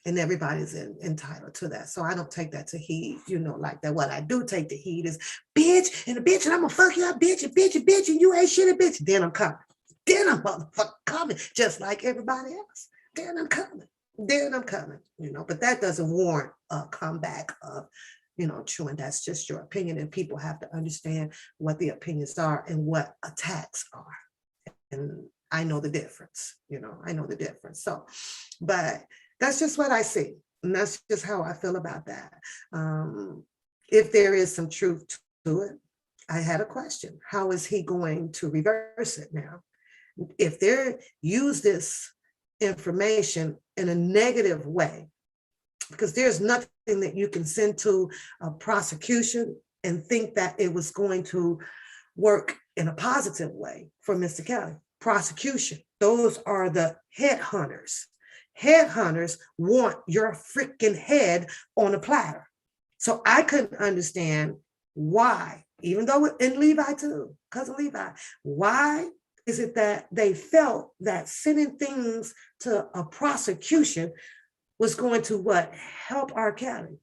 And everybody's entitled to that. So I don't take that to heed, like that. What I do take to heed is bitch, and I'm gonna fuck you up, bitch, and you ain't shit, bitch. Then I'm coming. Then I'm motherfucking coming, just like everybody else. Then I'm coming. But that doesn't warrant a comeback of, chewing. That's just your opinion. And people have to understand what the opinions are and what attacks are. And I know the difference, I know the difference. So, but that's just what I see. And that's just how I feel about that. If there is some truth to it, I had a question. How is he going to reverse it now? If they use this information in a negative way, because there's nothing that you can send to a prosecution and think that it was going to work in a positive way for Mr. Kelly. Prosecution, those are the headhunters. Headhunters want your freaking head on a platter. So I couldn't understand why, even though in Levi too, cousin Levi, why is it that they felt that sending things to a prosecution was going to help R. Kelly?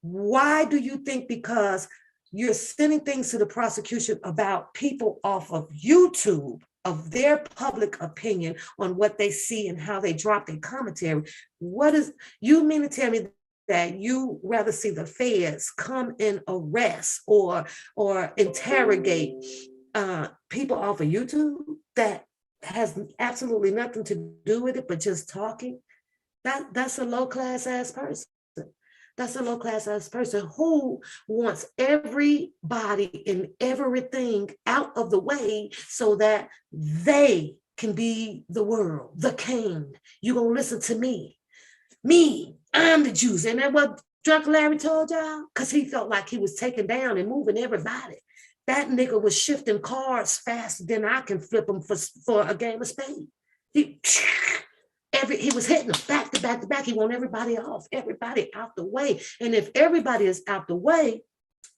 Why do you think? Because you're sending things to the prosecution about people off of YouTube, of their public opinion on what they see and how they drop their commentary. You mean to tell me that you rather see the feds come and arrest or interrogate people off of YouTube that has absolutely nothing to do with it, but just talking? That's a low-class ass person. That's a low-class ass person who wants everybody and everything out of the way so that they can be the world, the king. You're going to listen to me. Me, I'm the Jews. And that what Drunk Larry told y'all? Because he felt like he was taking down and moving everybody. That nigga was shifting cards faster than I can flip them for a game of spades. He was hitting them back to back to back. He want everybody off, everybody out the way. And if everybody is out the way,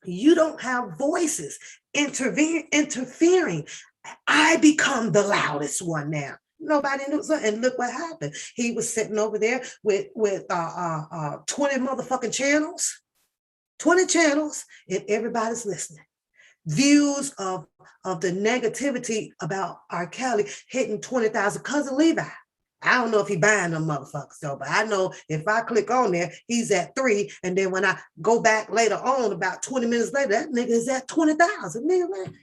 you don't have voices interfering. I become the loudest one now. Nobody knew. And look what happened. He was sitting over there with 20 motherfucking channels, 20 channels, and everybody's listening. Views of the negativity about R. Kelly hitting 20,000. Cousin Levi, I don't know if he buying them motherfuckers though, but I know if I click on there, he's at 3. And then when I go back later on, about 20 minutes later, that nigga is at 20,000. Nigga, man,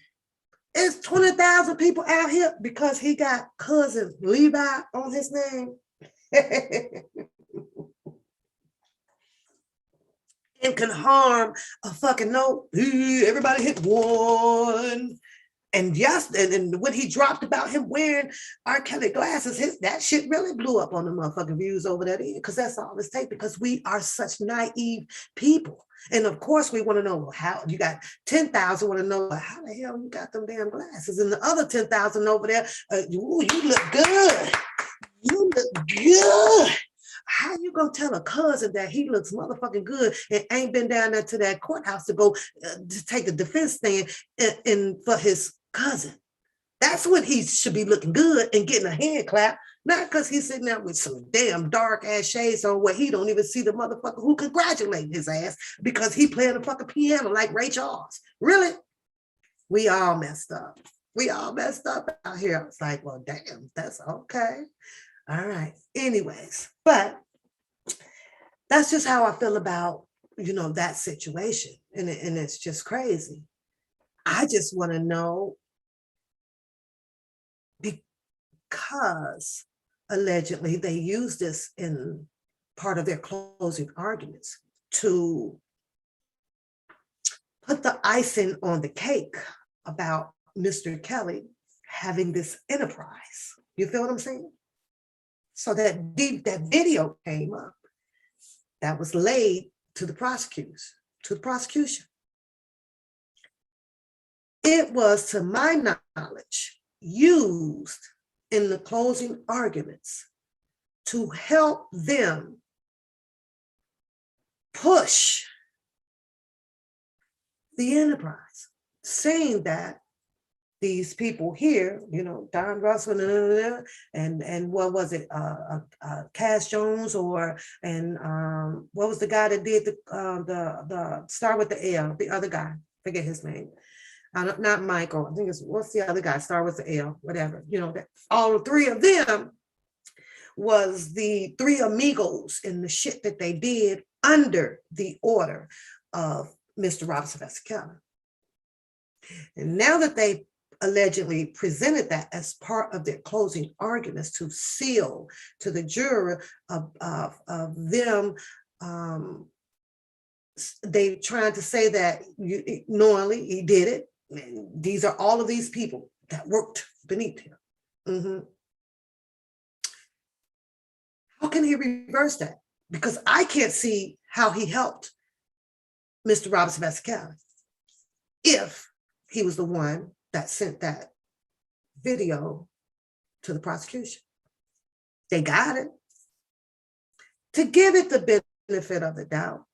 it's 20,000 people out here because he got cousin Levi on his name. And can harm a fucking note. Everybody hit 1. And yes, and when he dropped about him wearing R. Kelly glasses, that shit really blew up on the motherfucking views over there, because that's all it's take, because we are such naive people. And of course, we want to know how you got 10,000 want to know how the hell you got them damn glasses, and the other 10,000 over there, you look good. You look good. How you gonna tell a cousin that he looks motherfucking good and ain't been down there to that courthouse to go to take a defense stand in for his cousin? That's when he should be looking good and getting a hand clap, not because he's sitting there with some damn dark ass shades on where he don't even see the motherfucker who congratulating his ass because he playing the fucking piano like Ray Charles. Really? We all messed up. We all messed up out here. It's like, well, damn, that's okay. All right. Anyways, but that's just how I feel about, that situation. And it's just crazy. I just want to know, because allegedly they used this in part of their closing arguments to put the icing on the cake about Mr. Kelly having this enterprise. You feel what I'm saying? So that video came up that was laid to the prosecution. It was, to my knowledge, used in the closing arguments to help them push the enterprise, saying that these people here, Don Russell and what was it, Cass Jones, and what was the guy that did the start with the L, the other guy, forget his name. Not Michael. I think what's the other guy? Start with the L, whatever. All three of them was the three amigos in the shit that they did under the order of Mr. Robert Sylvester Kelly. And now that they allegedly presented that as part of their closing arguments to seal to the juror of them, they trying to say that knowingly he did it. These are all of these people that worked beneath him. Mm-hmm. How can he reverse that? Because I can't see how he helped Mr. Robert Sylvester Kelly if he was the one that sent that video to the prosecution. They got it. To give it the benefit of the doubt,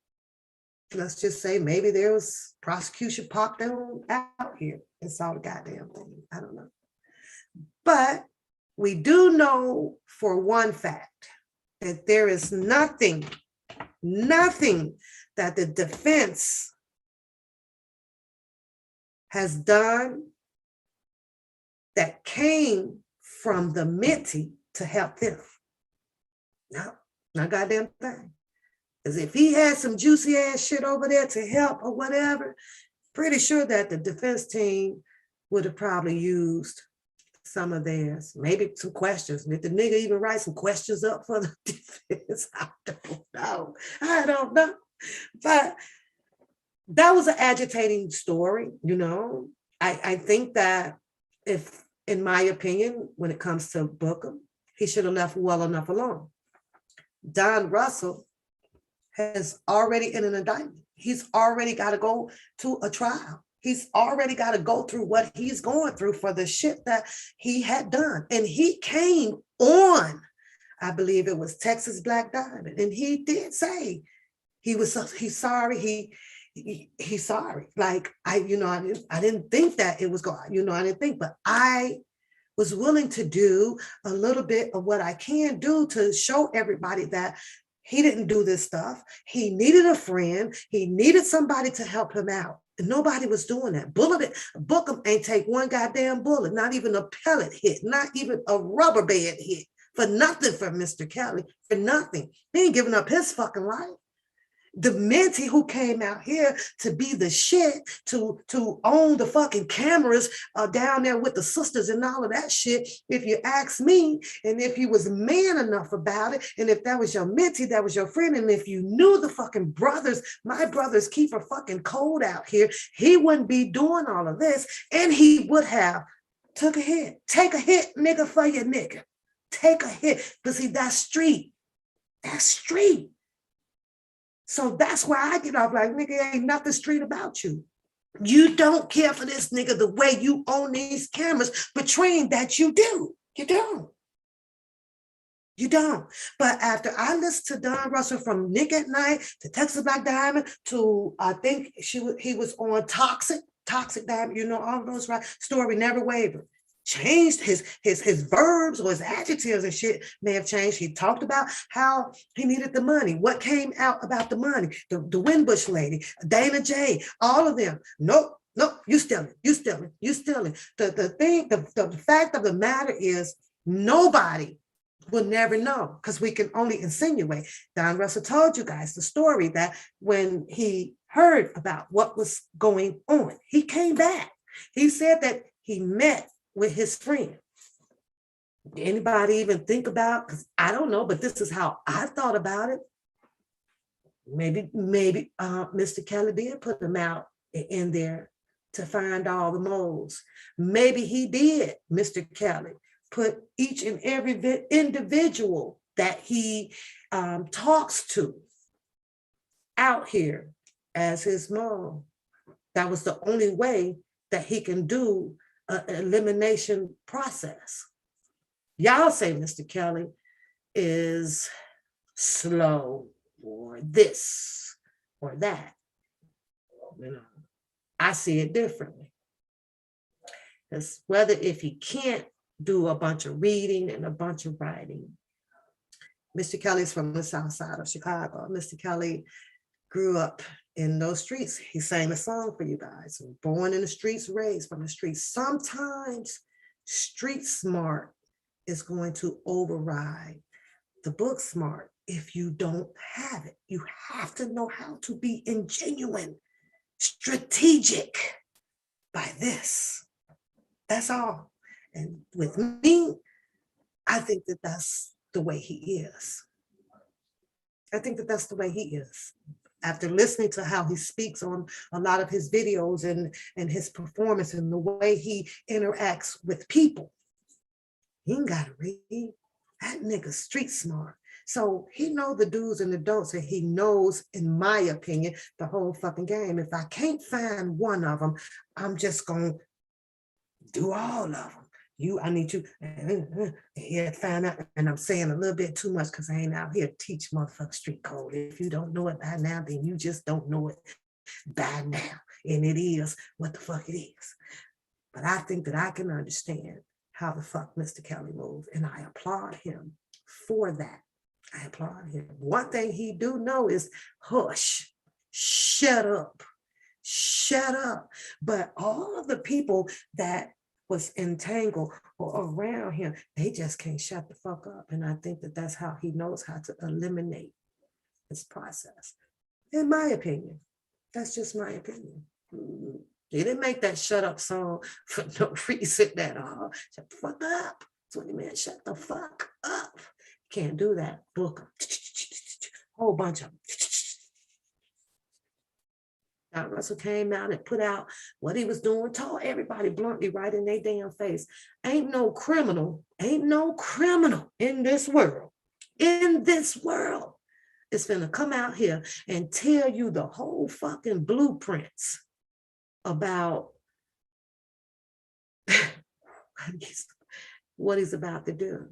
let's just say maybe there was prosecution popped out here and saw the goddamn thing. I don't know. But we do know for one fact that there is nothing that the defense has done that came from the mentee to help them. No, not goddamn thing. Because if he had some juicy ass shit over there to help or whatever, pretty sure that the defense team would have probably used some of theirs, maybe some questions. Did the nigga even write some questions up for the defense? I don't know. But that was an agitating story, I think that if, in my opinion, when it comes to Booker, he should have left well enough alone. Don Russell has already in an indictment. He's already got to go to a trial. He's already got to go through what he's going through for the shit that he had done. And he came on, I believe it was Texas Black Diamond, and he did say he's sorry. He's sorry. Like I didn't think that it was going. I didn't think, but I was willing to do a little bit of what I can do to show everybody that he didn't do this stuff. He needed a friend. He needed somebody to help him out. And nobody was doing that. Bookham ain't take one goddamn bullet, not even a pellet hit, not even a rubber band hit, for nothing for Mr. Kelly, for nothing. He ain't giving up his fucking life. The mentee who came out here to be the shit, to own the fucking cameras down there with the sisters and all of that shit, if you ask me, and if you was man enough about it, and if that was your mentee, that was your friend, and if you knew the fucking brothers, my brothers keep a fucking code out here, he wouldn't be doing all of this, and he would have took a hit. Take a hit, nigga, for your nigga. Take a hit, because see, that's street. That's street. So that's why I get off like, nigga, ain't nothing street about you. You don't care for this nigga the way you own these cameras, portraying that you do. You don't. You don't. But after I listened to Don Russell from Nick at Night to Texas Black Diamond to, I think he was on Toxic Diamond, all of those, right? Story Never Wavered. changed. His verbs or his adjectives and shit may have changed. He talked about how he needed the money. What came out about the money? The Windbush lady, Dana J, all of them. Nope. Nope, you stealing, you stealing, you stealing. The fact of the matter is nobody will never know because we can only insinuate. Don Russell told you guys the story that when he heard about what was going on, he came back. He said that he met with his friend. Anybody even think about, because I don't know, but this is how I thought about it. Maybe Mr. Kelly did put them out in there to find all the moles. Maybe he did, Mr. Kelly, put each and every individual that he talks to out here as his mole. That was the only way that he can do an elimination process. Y'all say Mr. Kelly is slow or this or that. You know, I see it differently. Because whether if he can't do a bunch of reading and a bunch of writing, Mr. Kelly's from the south side of Chicago. Mr. Kelly grew up in those streets. He sang a song for you guys. Born in the streets, raised from the streets. Sometimes street smart is going to override the book smart if you don't have it. You have to know how to be ingenuine, strategic by this. That's all. And with me, I think that that's the way he is. I think that that's the way he is. After listening to how he speaks on a lot of his videos and his performance and the way he interacts with people, he ain't got to read. That nigga street smart. So he knows the do's and the don'ts, and he knows, in my opinion, the whole fucking game. If I can't find one of them, I'm just going to do all of them. I need you, here to find out, and I'm saying a little bit too much because I ain't out here to teach motherfucking street code. If you don't know it by now, then you just don't know it by now, and it is what the fuck it is. But I think that I can understand how the fuck Mr. Kelly moves, and I applaud him for that. I applaud him. One thing he do know is hush, shut up, shut up. But all of the people that was entangled or around him, they just can't shut the fuck up. And I think that that's how he knows how to eliminate this process. In my opinion, that's just my opinion. He didn't make that shut up song for no reason at all. Shut the fuck up. That's what he meant. Shut the fuck up. Can't do that. Book him. Whole bunch of them. Don Russell came out and put out what he was doing, told everybody bluntly right in their damn face. Ain't no criminal in this world is gonna come out here and tell you the whole fucking blueprints about what he's about to do.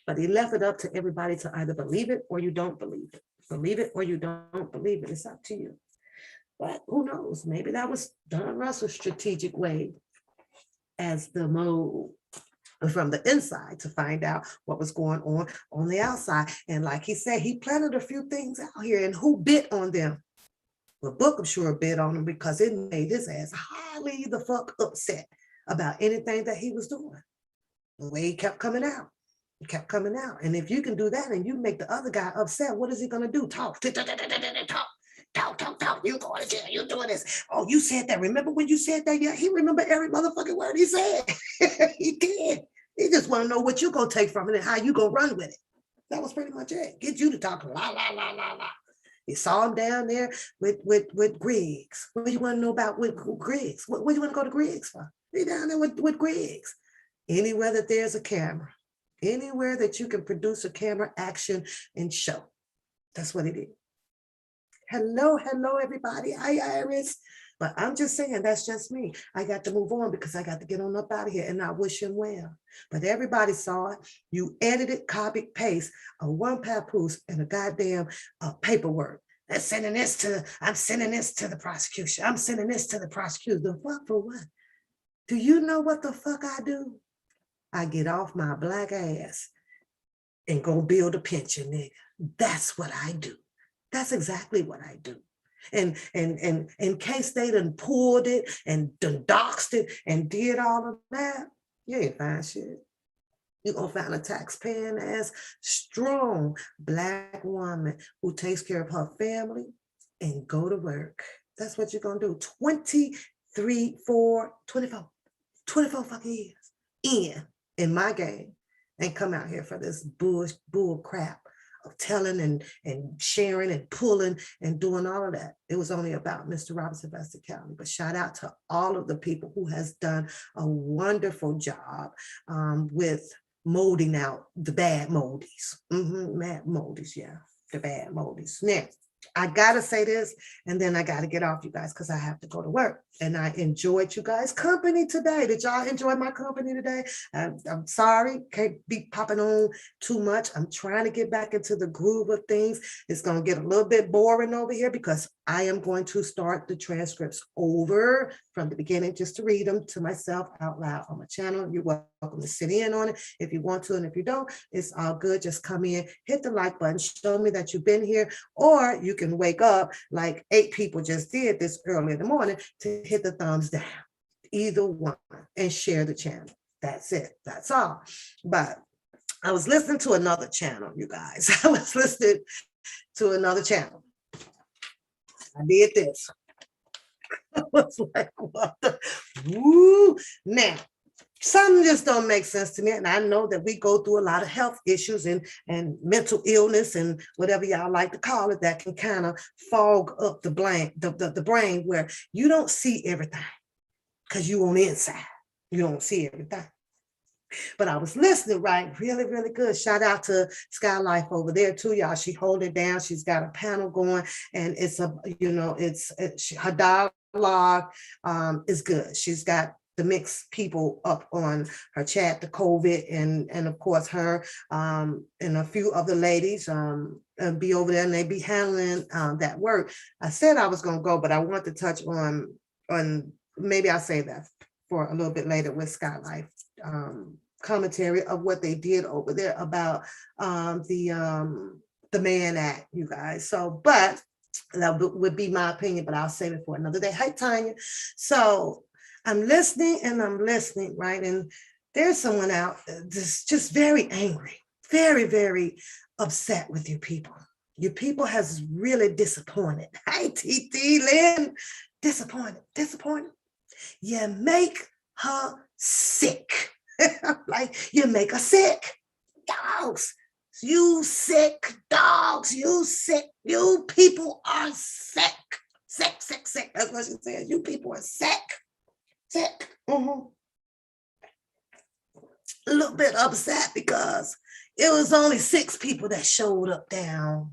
But he left it up to everybody to either believe it or you don't believe it. Believe it or you don't believe it. It's up to you. But who knows? Maybe that was Don Russell's strategic way as the mole from the inside to find out what was going on the outside. And like he said, he planted a few things out here, and who bit on them? Well, Bookham sure bit on him because it made his ass highly the fuck upset about anything that he was doing. The way he kept coming out. He kept coming out. And if you can do that and you make the other guy upset, what is he going to do? Talk. Talk. You going to jail. You doing this. Oh, you said that. Remember when you said that? Yeah, he remember every motherfucking word he said. He did. He just want to know what you going to take from it and how you going to run with it. That was pretty much it. Get you to talk la. You saw him down there with Griggs. What do you want to know about with Griggs? What do you want to go to Griggs for? Be down there with Griggs. Anywhere that there's a camera. Anywhere that you can produce a camera, action, and show. That's what it is. Hello, everybody. Hi, Iris. But I'm just saying, that's just me. I got to move on because I got to get on up out of here, and I wish him well. But everybody saw it. You edited, copied, paste a one papoose and a goddamn paperwork. I'm sending this to the prosecution. I'm sending this to the prosecution. The fuck for what? Do you know what the fuck I do? I get off my black ass and go build a pension, nigga. That's what I do. That's exactly what I do. And in case they done pulled it and done doxed it and did all of that, you ain't find shit. You're gonna find a taxpaying ass, strong black woman who takes care of her family and go to work. That's what you're gonna do. 24 fucking years in my game, and come out here for this bull crap of telling and sharing and pulling and doing all of that. It was only about Mr. Robert Sylvester County, but shout out to all of the people who has done a wonderful job with molding out the bad moldies. Mad moldies, yeah, the bad moldies. Now, I gotta say this, and then I gotta get off, you guys, because I have to go to work. And I enjoyed you guys' company today. Did y'all enjoy my company today? I'm sorry, can't be popping on too much. I'm trying to get back into the groove of things. It's gonna get a little bit boring over here because I am going to start the transcripts over from the beginning, just to read them to myself out loud on my channel. You're welcome to sit in on it if you want to, and if you don't, it's all good. Just come in, hit the like button, show me that you've been here, or you can wake up like 8 people just did this early in the morning to hit the thumbs down. Either one, and share the channel. That's it. That's all. But I was listening to another channel, you guys. I was listening to another channel. I did this. I was like, what the? Woo. Now, something just don't make sense to me. And I know that we go through a lot of health issues and mental illness and whatever y'all like to call it, that can kind of fog up the brain where you don't see everything because you on the inside. You don't see everything. But I was listening, right? Really, really good. Shout out to Sky Life over there too, y'all. She hold it down. She's got a panel going, and it's her dialogue is good. She's got the mixed people up on her chat, the COVID, and of course her and a few other ladies be over there, and they be handling that work. I said I was gonna go, but I want to touch on maybe I'll say that for a little bit later with Sky Life. Commentary of what they did over there about the Mann Act, you guys. So, but that would be my opinion, but I'll save it for another day. Hi, Tanya. So I'm listening, right? And there's someone out that's just very angry, very, very upset with you people. Your people has really disappointed. Hi, TT Lynn. Disappointed. You make her sick. Like, you make her sick. Dogs, you sick. Dogs, you sick. You people are sick. Sick. That's what she said. You people are sick. A little bit upset because it was only 6 people that showed up down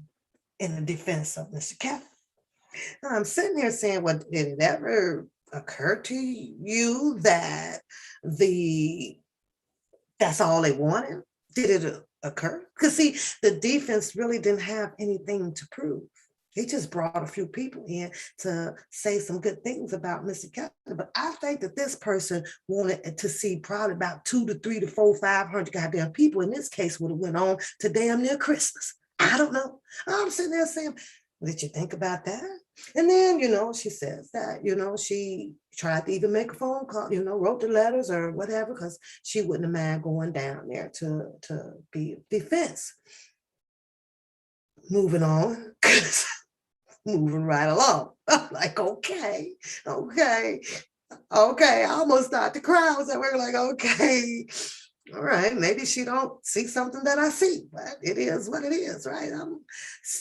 in the defense of Mr. Kevin. And I'm sitting here saying, well, did it ever occur to you that that's all they wanted? Did it occur? Because see, the defense really didn't have anything to prove. He just brought a few people in to say some good things about Mr. Kevin. But I think that this person wanted to see probably about 2 to 3 to 4, 500 goddamn people. In this case, would have went on to damn near Christmas. I don't know. I'm sitting there saying, did you think about that? And then, she says that, she tried to even make a phone call, wrote the letters or whatever, because she wouldn't have mind going down there to be defense. Moving on, moving right along. I'm like, okay. I almost started to cry. I was at work like, okay. All right, maybe she don't see something that I see, but it is what it is, right?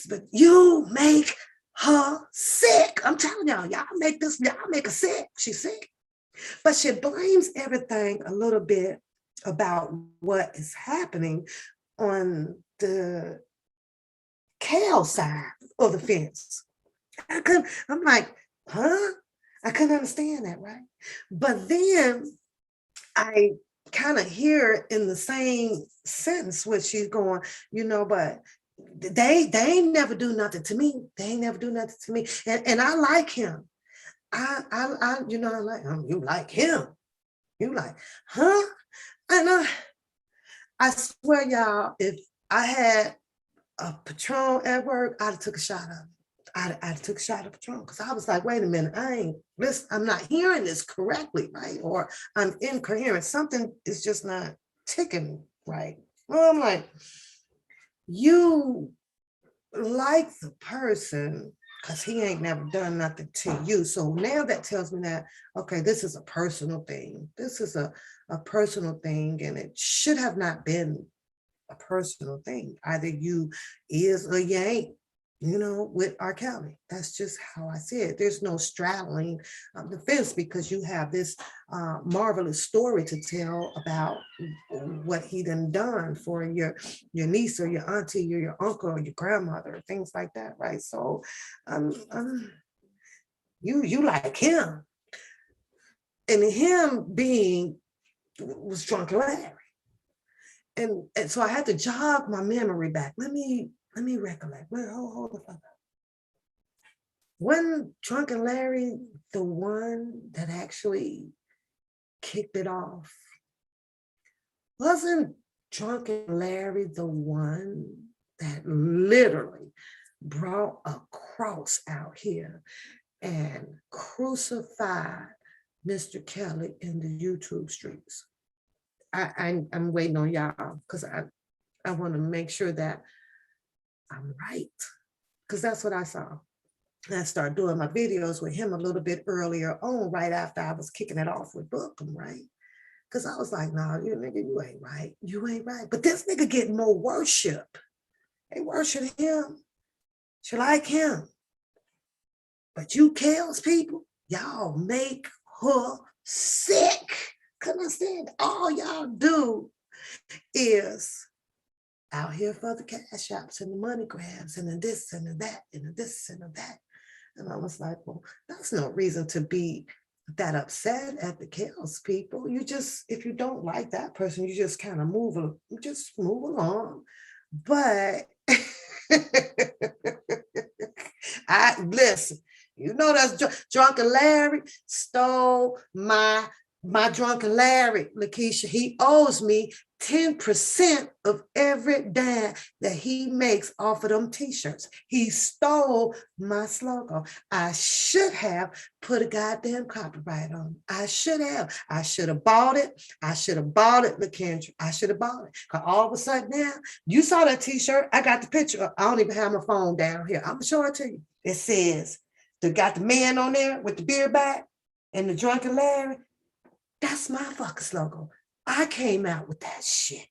But you make her sick. I'm telling y'all make her sick. She's sick. But she blames everything a little bit about what is happening on the Cal side of the fence. I'm like, huh? I couldn't understand that, right? But then I kind of hear in the same sentence what she's going, but they ain't never do nothing to me. And I like him. I like him. You like him. You like, huh? And I swear, y'all, if I had a Patron at work, I'd have took a shot of it. I'd took a shot of Patron because I was like, wait a minute, I ain't listen, I'm not hearing this correctly, right? Or I'm incoherent. Something is just not ticking right. Well, I'm like, you like the person because he ain't never done nothing to you. So now that tells me that, okay, this is a personal thing. This is a personal thing, and it should have not been a personal thing. Either you is or you ain't, with R. Kelly. That's just how I see it. There's no straddling of the fence because you have this marvelous story to tell about what he done for your niece or your auntie or your uncle or your grandmother, things like that, right? So you like him. And him being was Drunken Larry. And so I had to jog my memory back. Let me recollect. Wait, hold the fuck up. Wasn't Drunken Larry the one that actually kicked it off? Wasn't Drunken Larry the one that literally brought a cross out here and crucified Mr. Kelly in the YouTube streets? I'm waiting on y'all because I want to make sure that I'm right, because that's what I saw. And I started doing my videos with him a little bit earlier on, right after I was kicking it off with Bookham, right? Because I was like, nah, you nigga, you ain't right. You ain't right. But this nigga getting more worship. They worship him. She like him. But you Kels people, y'all make her sick. Couldn't understand. All y'all do is out here for the cash shops and the money grabs and the this and the that and the this and the that. And I was like, well, that's no reason to be that upset at the Kels people. You just, if you don't like that person, you just kind of move along. But I listen, that's Drunken Larry stole my Drunken Larry, Lakeisha. He owes me 10% of every dime that he makes off of them t-shirts. He stole my slogan. I should have put a goddamn copyright on it. I should have. I should have bought it. I should have bought it, LaKendra. I should have bought it. Because all of a sudden now, you saw that t-shirt. I got the picture. I don't even have my phone down here. I'm going to show it to you. It says, they got the man on there with the beard back and the Drunken Larry. That's my fucking slogan. I came out with that shit.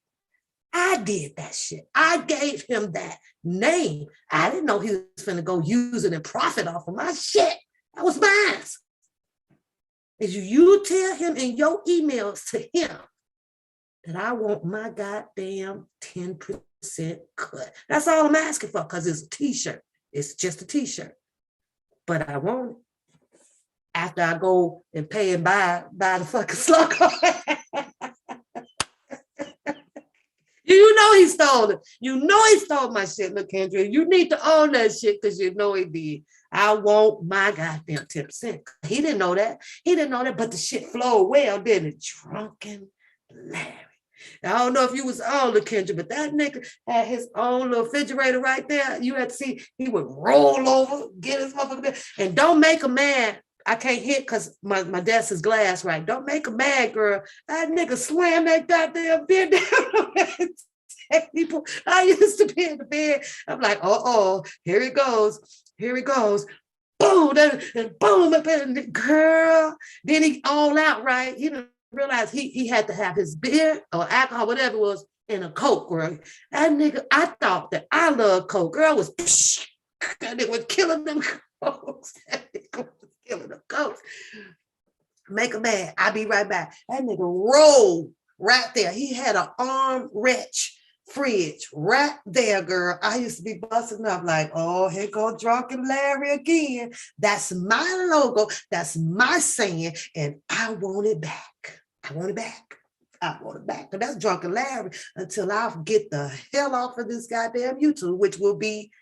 I did that shit. I gave him that name. I didn't know he was finna go use it and profit off of my shit. That was mine. Is you tell him in your emails to him that I want my goddamn 10% cut. That's all I'm asking for, because it's a t-shirt. It's just a t-shirt. But I want it after I go and pay and buy the fucking slug. You know he stole it. You know he stole my shit, LaKendra. You need to own that shit because you know he did. I want my goddamn 10%. He didn't know that. But the shit flowed well, didn't it? Drunken Larry. I don't know if you was on LaKendra, but that nigga had his own little refrigerator right there. You had to see he would roll over, get his motherfucker there, and don't make a man. I can't hit because my desk is glass, right? Don't make a mad, girl. That nigga slam that goddamn bed down on that table. I used to be in the bed. I'm like, here he goes. Boom, and boom, and girl. Then he all out, right? He didn't realize he had to have his beer or alcohol, whatever it was, in a Coke, girl. That nigga, I thought that I love Coke. Girl was, that nigga was killing them Cokes. That nigga was killing the Cokes. Make a man. I'll be right back. That nigga rolled right there. He had an arm wrench fridge right there, girl. I used to be busting up like, oh, here go Drunken Larry again. That's my logo. That's my saying. And I want it back. I want it back. But that's Drunken Larry until I get the hell off of this goddamn YouTube, which will be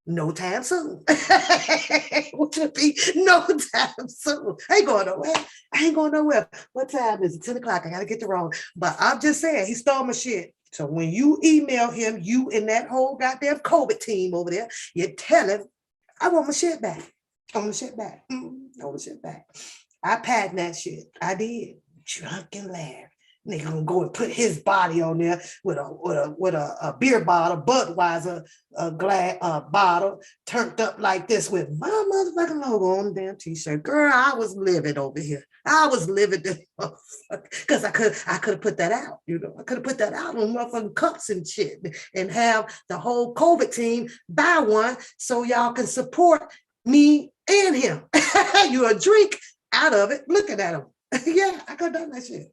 No time soon. What should be no time soon? I ain't going nowhere. I ain't going nowhere. What time is it? 10 o'clock. I gotta get the wrong. But I'm just saying, he stole my shit. So when you email him, you and that whole goddamn COVID team over there, you tell him, I want my shit back. I want my shit back. I want my shit back. I patent that shit. I did. Drunken laugh. Nigga gonna go and put his body on there with a beer bottle, Budweiser glass bottle, turned up like this with my motherfucking logo on the damn t-shirt. Girl, I was livid over here. I was livid because I could have put that out. You know, I could have put that out on motherfucking cups and shit, and have the whole COVID team buy one so y'all can support me and him. You a drink out of it, looking at him. Yeah, I could have done that shit.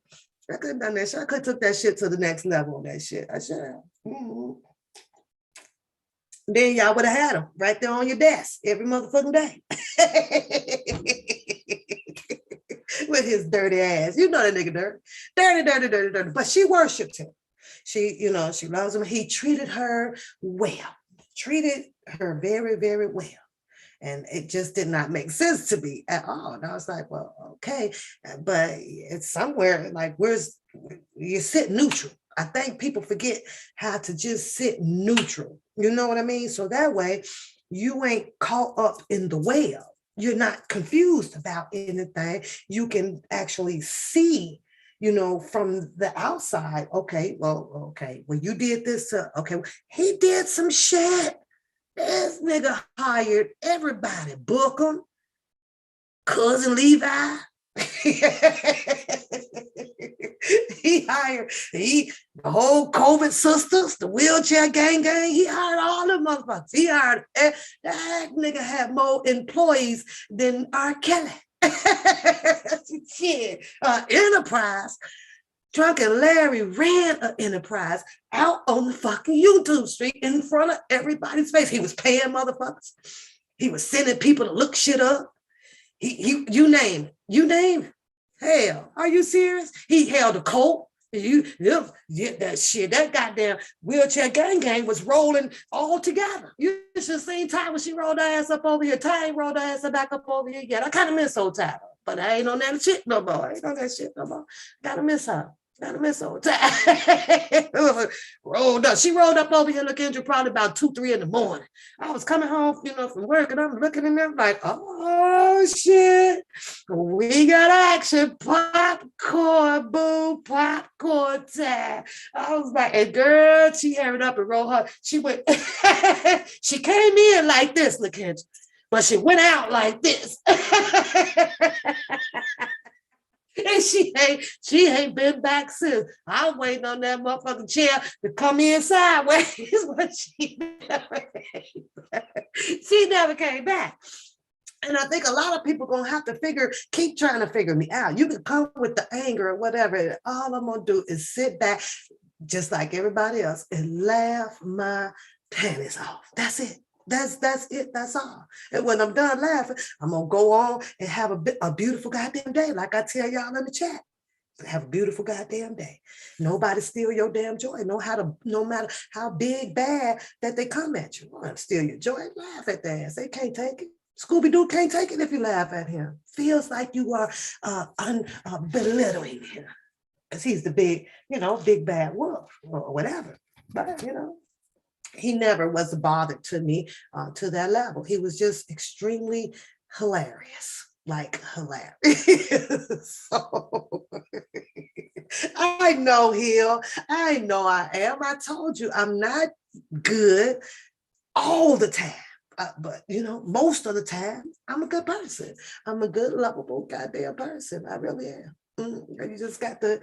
I could have done that shit. I could have took that shit to the next level on that shit. I should have. Then y'all would have had them right there on your desk every motherfucking day. With his dirty ass. You know that nigga dirty. Dirty. But she worshipped him. She loves him. He treated her well. Treated her very, very well. And it just did not make sense to me at all. And I was like, well, okay, but it's somewhere like, you sit neutral. I think people forget how to just sit neutral. You know what I mean? So that way you ain't caught up in the well. You're not confused about anything. You can actually see, from the outside, okay, you did this, okay, he did some shit. This nigga hired everybody. Bookham, Cousin Levi. He hired the whole COVID sisters, the wheelchair gang. He hired all the motherfuckers. He hired, that nigga had more employees than R. Kelly. Shit, Enterprise. Drunken Larry ran an enterprise out on the fucking YouTube street in front of everybody's face. He was paying motherfuckers. He was sending people to look shit up. You name it. Hell, are you serious? He held a cult. That shit. That goddamn wheelchair gang was rolling all together. You should have seen Ty when she rolled her ass up over here. Ty ain't rolled her ass back up over here yet. I kind of miss old Ty, but I ain't on that shit no more. Gotta miss her. Gotta miss old Ty. Rolled up. She rolled up over here looking at probably about 2, 3 in the morning. I was coming home, from work, and I'm looking at them like, oh shit, we got action, popcorn, boo, popcorn time. I was like, and girl, she hurried up and rolled her. She went, she came in like this, look at you, but she went out like this. And she ain't been back since. I was waiting on that motherfucking chair to come in sideways, but she never came back. And I think a lot of people gonna have to keep trying to figure me out. You can come with the anger or whatever. All I'm gonna do is sit back, just like everybody else, and laugh my panties off. That's it. That's it. That's all. And when I'm done laughing, I'm gonna go on and have a beautiful goddamn day, like I tell y'all in the chat. Have a beautiful goddamn day. Nobody steal your damn joy. No matter how big, bad that they come at you. Want to steal your joy? Laugh at their ass. They can't take it. Scooby-Doo can't take it if you laugh at him. Feels like you are belittling him. Because he's the big bad wolf or whatever. But, he never was bothered to me to that level. He was just extremely hilarious. Like hilarious. So I know Hill. I know I am. I told you I'm not good all the time. But most of the time, I'm a good person. I'm a good, lovable, goddamn person. I really am. You just got to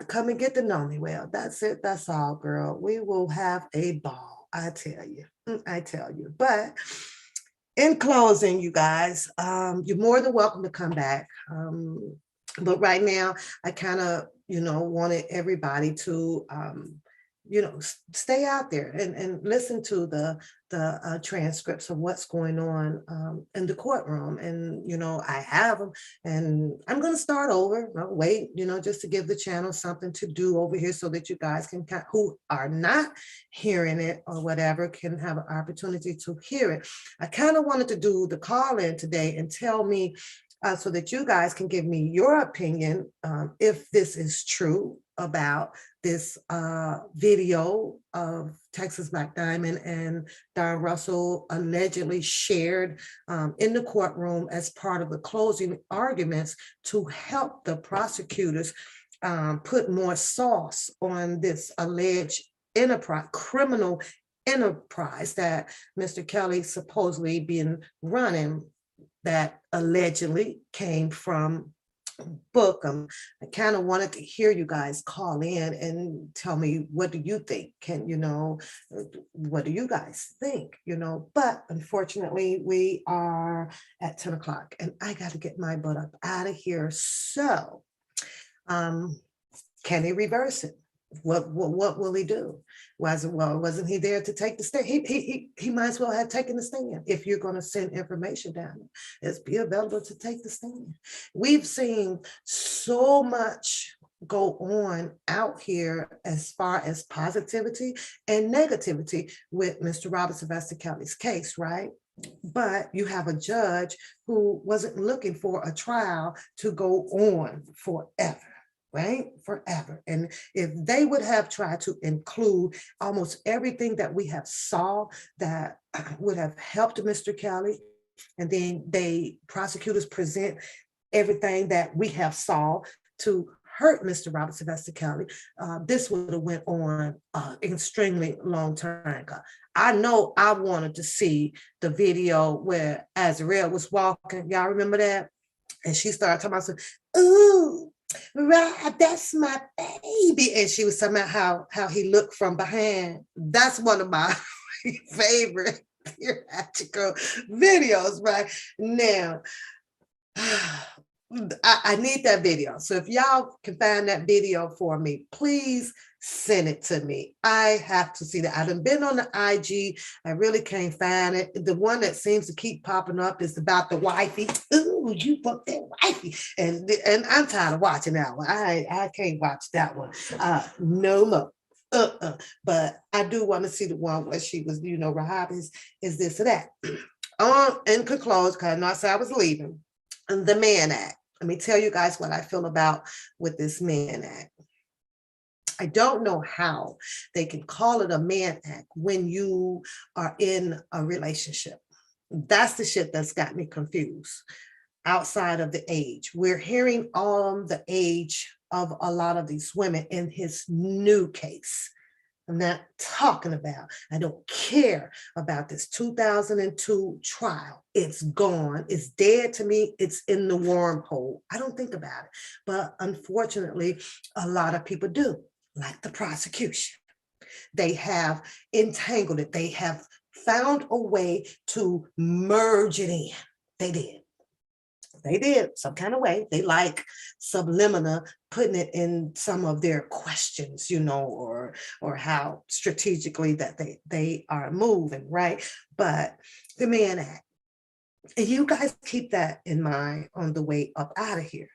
come and get to know me well. That's it. That's all, girl. We will have a ball. I tell you. But in closing, you guys, you're more than welcome to come back. But right now, I kind of, wanted everybody to stay out there and listen to the transcripts of what's going on in the courtroom. And, I have them, and I'm going to start over. I'll wait, just to give the channel something to do over here so that you guys can, who are not hearing it or whatever, can have an opportunity to hear it. I kind of wanted to do the call in today and tell me so that you guys can give me your opinion if this is true about this video of Texas Black Diamond and Don Russell allegedly shared in the courtroom as part of the closing arguments to help the prosecutors put more sauce on this alleged criminal enterprise that Mr. Kelly supposedly been running, that allegedly came from book. I kind of wanted to hear you guys call in and tell me, what do you think? What do you guys think? But unfortunately, we are at 10 o'clock and I got to get my butt up out of here. So can he reverse it? What will he do? Wasn't he there to take the stand? He might as well have taken the stand. If you're going to send information down, it's be available to take the stand. We've seen so much go on out here as far as positivity and negativity with Mr. Robert Sylvester Kelly's case, right? But you have a judge who wasn't looking for a trial to go on forever. Right? Forever. And if they would have tried to include almost everything that we have saw that would have helped Mr. Kelly, and then prosecutors present everything that we have saw to hurt Mr. Robert Sylvester Kelly, this would have went on extremely long time. I know I wanted to see the video where Azrael was walking. Y'all remember that? And she started talking about, ooh, right, that's my baby. And she was talking about how he looked from behind. That's one of my favorite theatrical videos right now. I need that video. So if y'all can find that video for me, please send it to me. I have to see that. I've been on the IG. I really can't find it. The one that seems to keep popping up is about the wifey. Ooh, you fucked that wifey. And I'm tired of watching that one. I can't watch that one. No more. But I do want to see the one where she was, her hobbies is this or that. In conclusion, because I know I said I was leaving, the Mann Act. Let me tell you guys what I feel about with this Mann Act. I don't know how they can call it a Mann Act when you are in a relationship. That's the shit that's got me confused. Outside of the age, we're hearing on the age of a lot of these women in his new case. I'm not talking about, I don't care about this 2002 trial. It's gone. It's dead to me. It's in the wormhole. I don't think about it. But unfortunately, a lot of people do, like the prosecution. They have entangled it. They have found a way to merge it in. They did. They did some kind of way. They like subliminal, putting it in some of their questions, or how strategically that they are moving, right? But the Mann Act, and you guys keep that in mind on the way up out of here.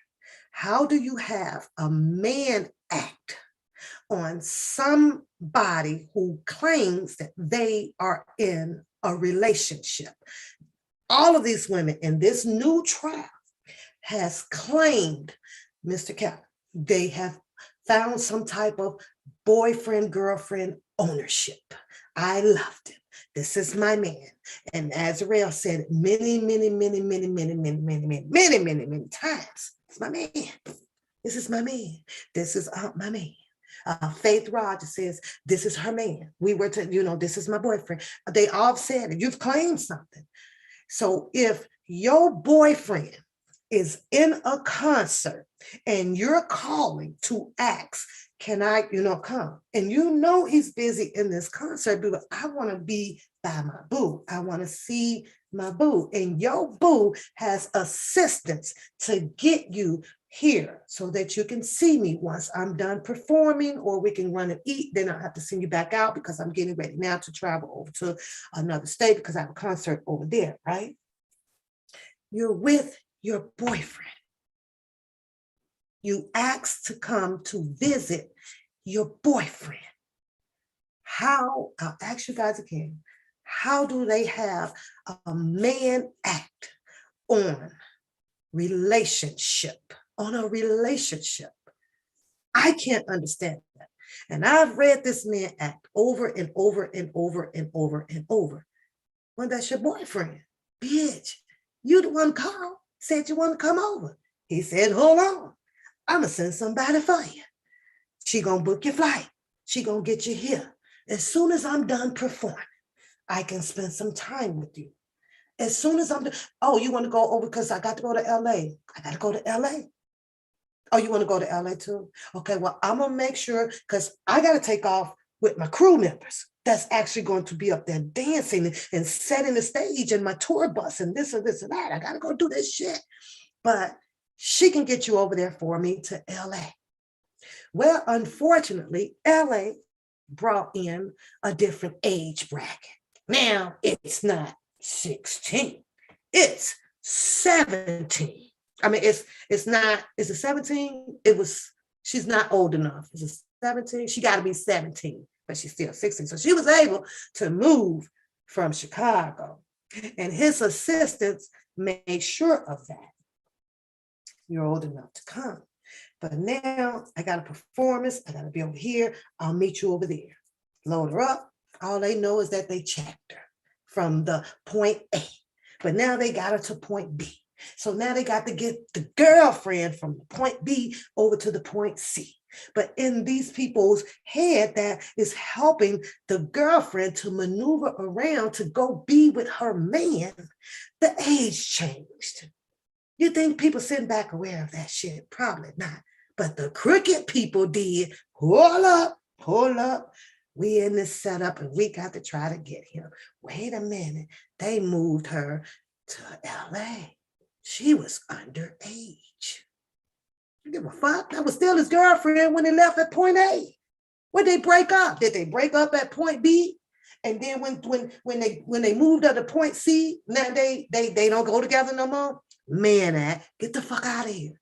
How do you have a Mann Act on somebody who claims that they are in a relationship? All of these women in this new trial has claimed Mr. Kelly. They have found some type of boyfriend, girlfriend ownership. I loved him. This is my man. And Azrael said it many times. It's my man. This is my man. This is my man. Faith Rogers says, this is her man. We were to, this is my boyfriend. They all said it. You've claimed something. So if your boyfriend is in a concert and you're calling to ask, can I, come? And you know he's busy in this concert, but I want to be by my boo. I want to see my boo. And your boo has assistance to get you here so that you can see me once I'm done performing, or we can run and eat. Then I'll have to send you back out because I'm getting ready now to travel over to another state because I have a concert over there, right? You're with your boyfriend. You ask to come to visit your boyfriend. I'll ask you guys again, how do they have a man act on relationship, on a relationship? I can't understand that. And I've read this man act over and over and over and over and over. Well, that's your boyfriend. Bitch, you the one called, said you want to come over. He said, hold on. I'm going to send somebody for you. She going to book your flight. She going to get you here. As soon as I'm done performing, I can spend some time with you. As soon as I'm done, oh, you want to go over because I got to go to LA. I got to go to LA. Oh, you want to go to LA too? Okay, well, I'm going to make sure because I got to take off with my crew members that's actually going to be up there dancing and setting the stage in my tour bus and this and this and that. I got to go do this shit. But she can get you over there for me to LA. Well, unfortunately, LA brought in a different age bracket. Now it's not 16, it's 17. I mean, it's not, is it 17? She's not old enough. Is it 17? She got to be 17, but she's still 16. So she was able to move from Chicago, and his assistants made sure of that. You're old enough to come. But now I got a performance. I got to be over here. I'll meet you over there. Load her up. All they know is that they checked her from the point A. But now they got her to point B. So now they got to get the girlfriend from the point B over to the point C. But in these people's head, that is helping the girlfriend to maneuver around to go be with her man, the age changed. You think people sitting back aware of that shit? Probably not. But the crooked people did. Hold up. We in this setup and we got to try to get him. Wait a minute. They moved her to LA. She was underage. You give a fuck? That was still his girlfriend when they left at point A. When they break up? Did they break up at point B? And then when they moved up to point C, now they don't go together no more? Man, get the fuck out of here.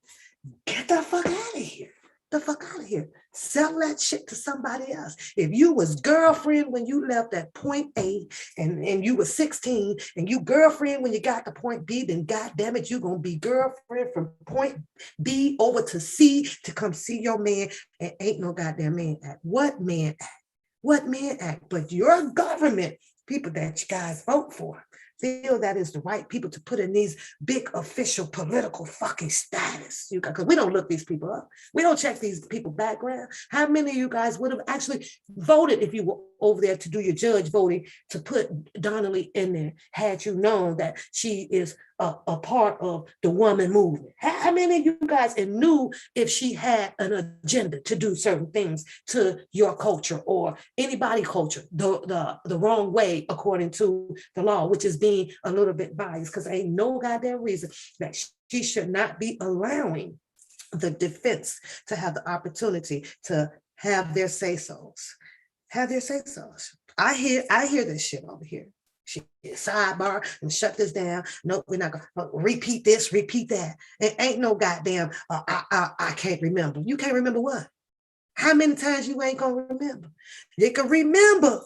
Get the fuck out of here. The fuck out of here. Sell that shit to somebody else. If you was girlfriend when you left at point A and you were 16 and you girlfriend when you got to point B, then goddamn it, you're going to be girlfriend from point B over to C to come see your man, and ain't no goddamn man act. What man act? What man act? But your government, people that you guys vote for, feel that is the right people to put in these big official political fucking status. Because we don't look these people up. We don't check these people's background. How many of you guys would have actually voted if you were over there to do your judge voting to put Donnelly in there had you known that she is a part of the woman movement? How many of you guys knew if she had an agenda to do certain things to your culture or anybody's culture the wrong way according to the law, which is being a little bit biased, because there ain't no goddamn reason that she should not be allowing the defense to have the opportunity to have their say-sos. Have their say-sos. I hear this shit over here. She sidebar and shut this down. No, we're not gonna repeat this, repeat that. It ain't no goddamn I can't remember. You can't remember what? How many times you ain't gonna remember? They can remember.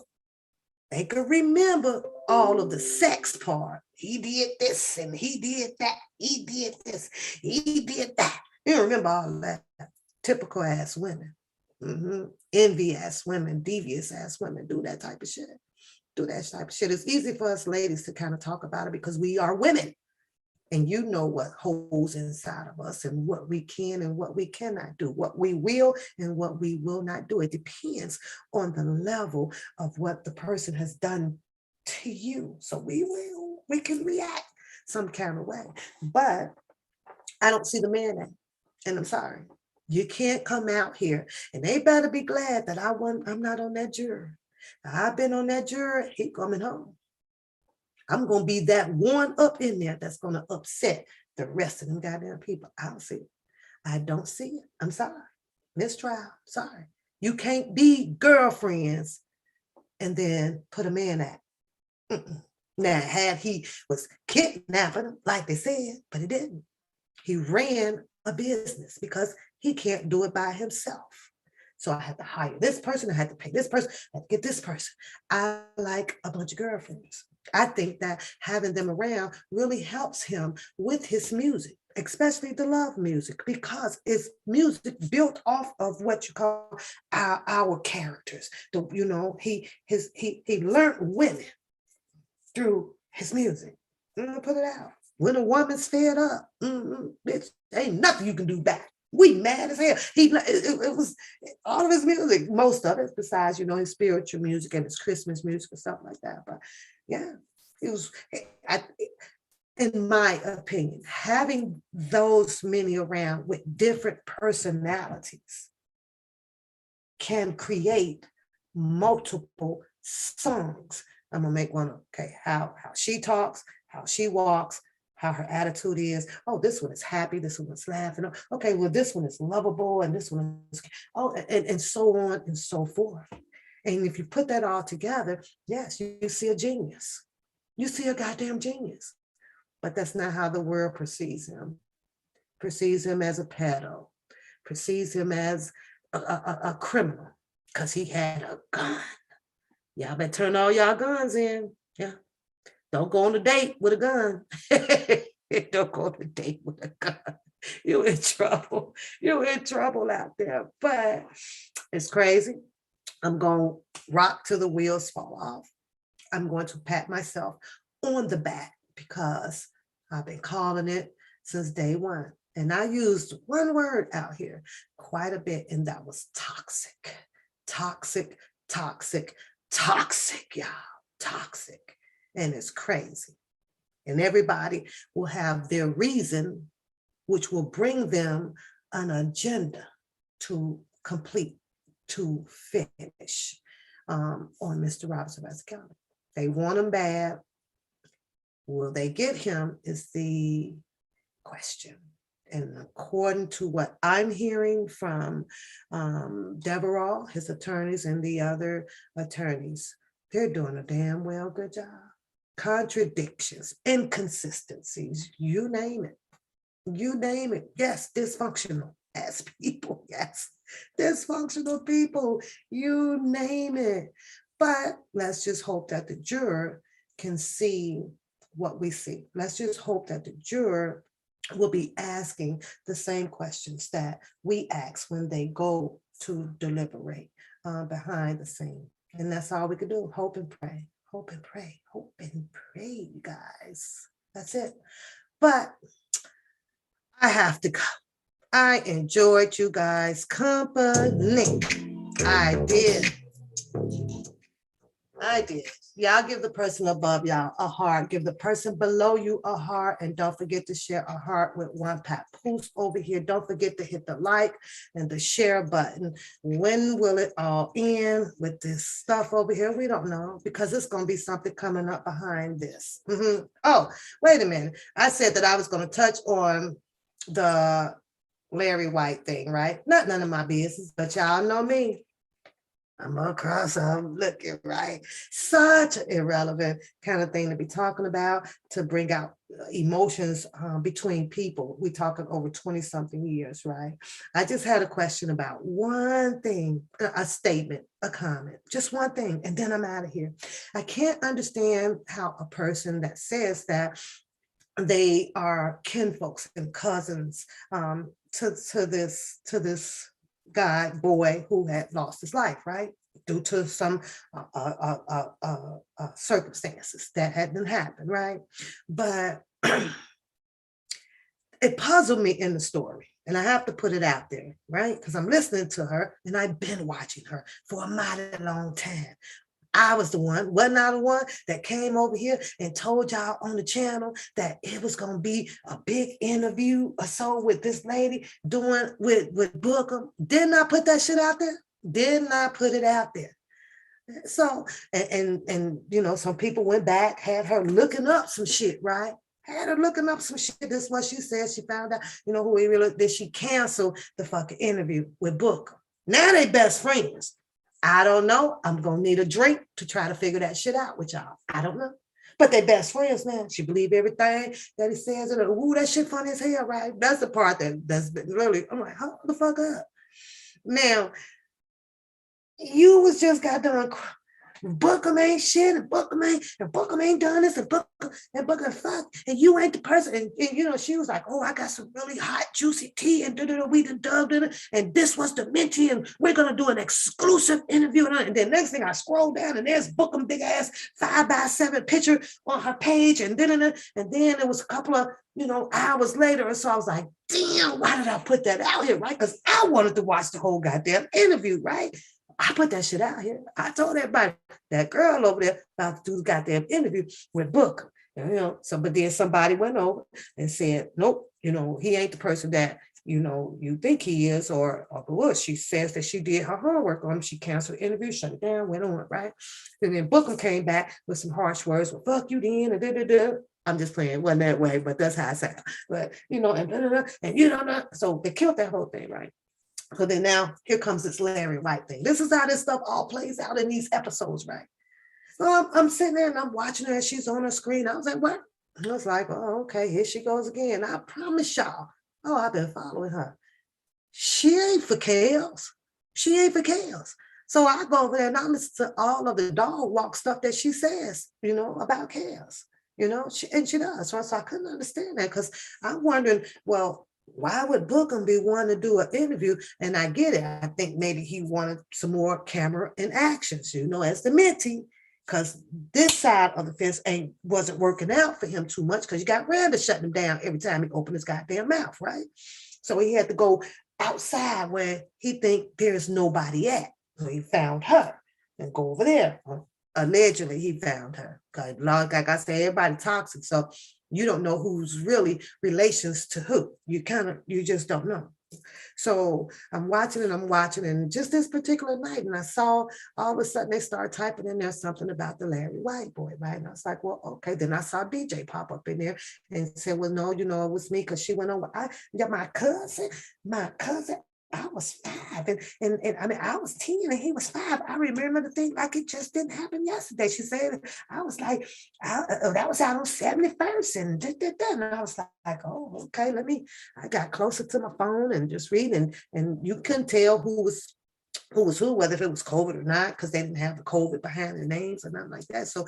They could remember all of the sex part. He did this and he did that. He did this. He did that. You don't remember all that. Typical ass women. Envy ass women, devious ass women do that type of shit. Do that type of shit. It's easy for us ladies to kind of talk about it because we are women. And you know what holds inside of us and what we can and what we cannot do, what we will and what we will not do. It depends on the level of what the person has done to you. So we can react some kind of way. But I don't see the man act. And I'm sorry. You can't come out here, and they better be glad that I'm not on that jury. I've been on that jury, he coming home. I'm gonna be that one up in there that's gonna upset the rest of them goddamn people. I don't see it. I don't see it. I'm sorry. Mistrial. Sorry. You can't be girlfriends and then put a man at. Mm-mm. Now, had he was kidnapping them, like they said, but he didn't. He ran a business because he can't do it by himself. So I had to hire this person, I had to pay this person, I had to get this person. I like a bunch of girlfriends. I think that having them around really helps him with his music, especially the love music, because it's music built off of what you call our characters. He learned women through his music. Put it out. When a woman's fed up, bitch, ain't nothing you can do back. We mad as hell. It was all of his music, most of it, besides his spiritual music and his Christmas music and stuff like that. But yeah, it was. In my opinion, having those many around with different personalities can create multiple songs. I'm gonna make one. Okay, how she talks, how she walks, how her attitude is. Oh, this one is happy. This one is laughing. Okay, well, this one is lovable, and this one is and so on and so forth. And if you put that all together, yes, you see a genius. You see a goddamn genius. But that's not how the world perceives him. Perceives him as a pedo. Perceives him as a criminal because he had a gun. Y'all better turn all y'all guns in. Yeah. Don't go on a date with a gun. Don't go on a date with a gun. You're in trouble. You're in trouble out there. But it's crazy. I'm going to rock till the wheels fall off. I'm going to pat myself on the back because I've been calling it since day one. And I used one word out here quite a bit, and that was toxic. Toxic, toxic, toxic, y'all. Toxic. And it's crazy. And everybody will have their reason, which will bring them an agenda to complete, to finish on Mr. Robinson Rice County. They want him bad. Will they get him is the question. And according to what I'm hearing from Devereaux, his attorneys, and the other attorneys, they're doing a damn well good job. Contradictions, inconsistencies, you name it. You name it. Yes, dysfunctional as people. Yes, dysfunctional people. You name it. But let's just hope that the juror can see what we see. Let's just hope that the juror will be asking the same questions that we ask when they go to deliberate behind the scene. And that's all we can do. Hope and pray. Hope and pray. Hope and pray, you guys. That's it. But I have to go. I enjoyed you guys' company. I did. I did. Y'all give the person above y'all a heart. Give the person below you a heart. And don't forget to share a heart with one papoose over here. Don't forget to hit the like and the share button. When will it all end with this stuff over here? We don't know, because it's going to be something coming up behind this. Oh, wait a minute. I said that I was going to touch on the Larry White thing, right? Not none of my business, but y'all know me. I'm across, I'm looking right. Such an irrelevant kind of thing to be talking about, to bring out emotions between people. We're talking over 20 something years, right? I just had a question about one thing, a statement, a comment, just one thing, and then I'm out of here. I can't understand how a person that says that they are kinfolks and cousins to this guy, boy, who had lost his life, right? Due to some circumstances that hadn't happened, right? But it puzzled me in the story. And I have to put it out there, right? Because I'm listening to her and I've been watching her for a mighty long time. I was the one, wasn't I the one that came over here and told y'all on the channel that it was going to be a big interview or so with this lady doing with Bookham? Didn't I put that shit out there? Didn't I put it out there? So, and you know, some people went back, had her looking up some shit, right? Had her looking up some shit. This is what she said. She found out, you know, who he really did. She canceled the fucking interview with Bookham. Now they best friends. I don't know. I'm gonna need a drink to try to figure that shit out with y'all. I don't know. But they best friends now. She believe everything that he says. And ooh, that shit funny as hell, right? That's the part that's really, I'm like, hold the fuck up. Now, you was just got done. Bookham ain't shit, and Bookham ain't done this, and Bookham fuck, and you ain't the person. And you know, she was like, oh, I got some really hot, juicy tea, and we done dubbed it, and this was the minty, and we're gonna do an exclusive interview. And then next thing I scroll down, and there's Bookham big ass 5x7 picture on her page, and then it was a couple of, you know, hours later, and so I was like, damn, why did I put that out here, right? Because I wanted to watch the whole goddamn interview, right? I put that shit out here. I told everybody, that girl over there about to do the goddamn interview with Booker. You know, so but then somebody went over and said, nope, you know, he ain't the person that, you know, you think he is, or what? She says that she did her homework on him. She canceled the interview, shut it down, went on, right? And then Booker came back with some harsh words, well, fuck you then, and da-da-da. I'm just playing, wasn't that way, but that's how I sound. But, you know, and da-da-da, and you know, so they killed that whole thing, right? So then now here comes this Larry White thing. This is how this stuff all plays out in these episodes, right? So I'm sitting there and I'm watching her as she's on her screen. I was like, what? I was like, oh, okay, here she goes again. I promise y'all, oh, I've been following her. She ain't for chaos. She ain't for chaos. So I go over there and I listen to all of the dog walk stuff that she says, you know, about chaos. You know, and she does. So I couldn't understand that because I'm wondering, well, why would Bookham be wanting to do an interview? And I get it. I think maybe he wanted some more camera and actions, you know, as the mentee, because this side of the fence wasn't working out for him too much because you got Randa shutting him down every time he opened his goddamn mouth, right? So he had to go outside where he think there's nobody at. So he found her and go over there. Allegedly, he found her. Like I said, everybody toxic. So you don't know who's really relations to who. You just don't know. So I'm watching and just this particular night, and I saw all of a sudden they start typing in there something about the Larry White boy, right? And I was like, well, okay. Then I saw DJ pop up in there and said, well, no, you know, it was me because she went over. My cousin, I was 5 and I mean, I was 10 and he was 5. I remember the thing like it just didn't happen yesterday. She said, I was like, that was out on 71st and and I was like, oh, okay, I got closer to my phone and just reading and you couldn't tell who was who, whether if it was COVID or not, because they didn't have the COVID behind the names or nothing like that. So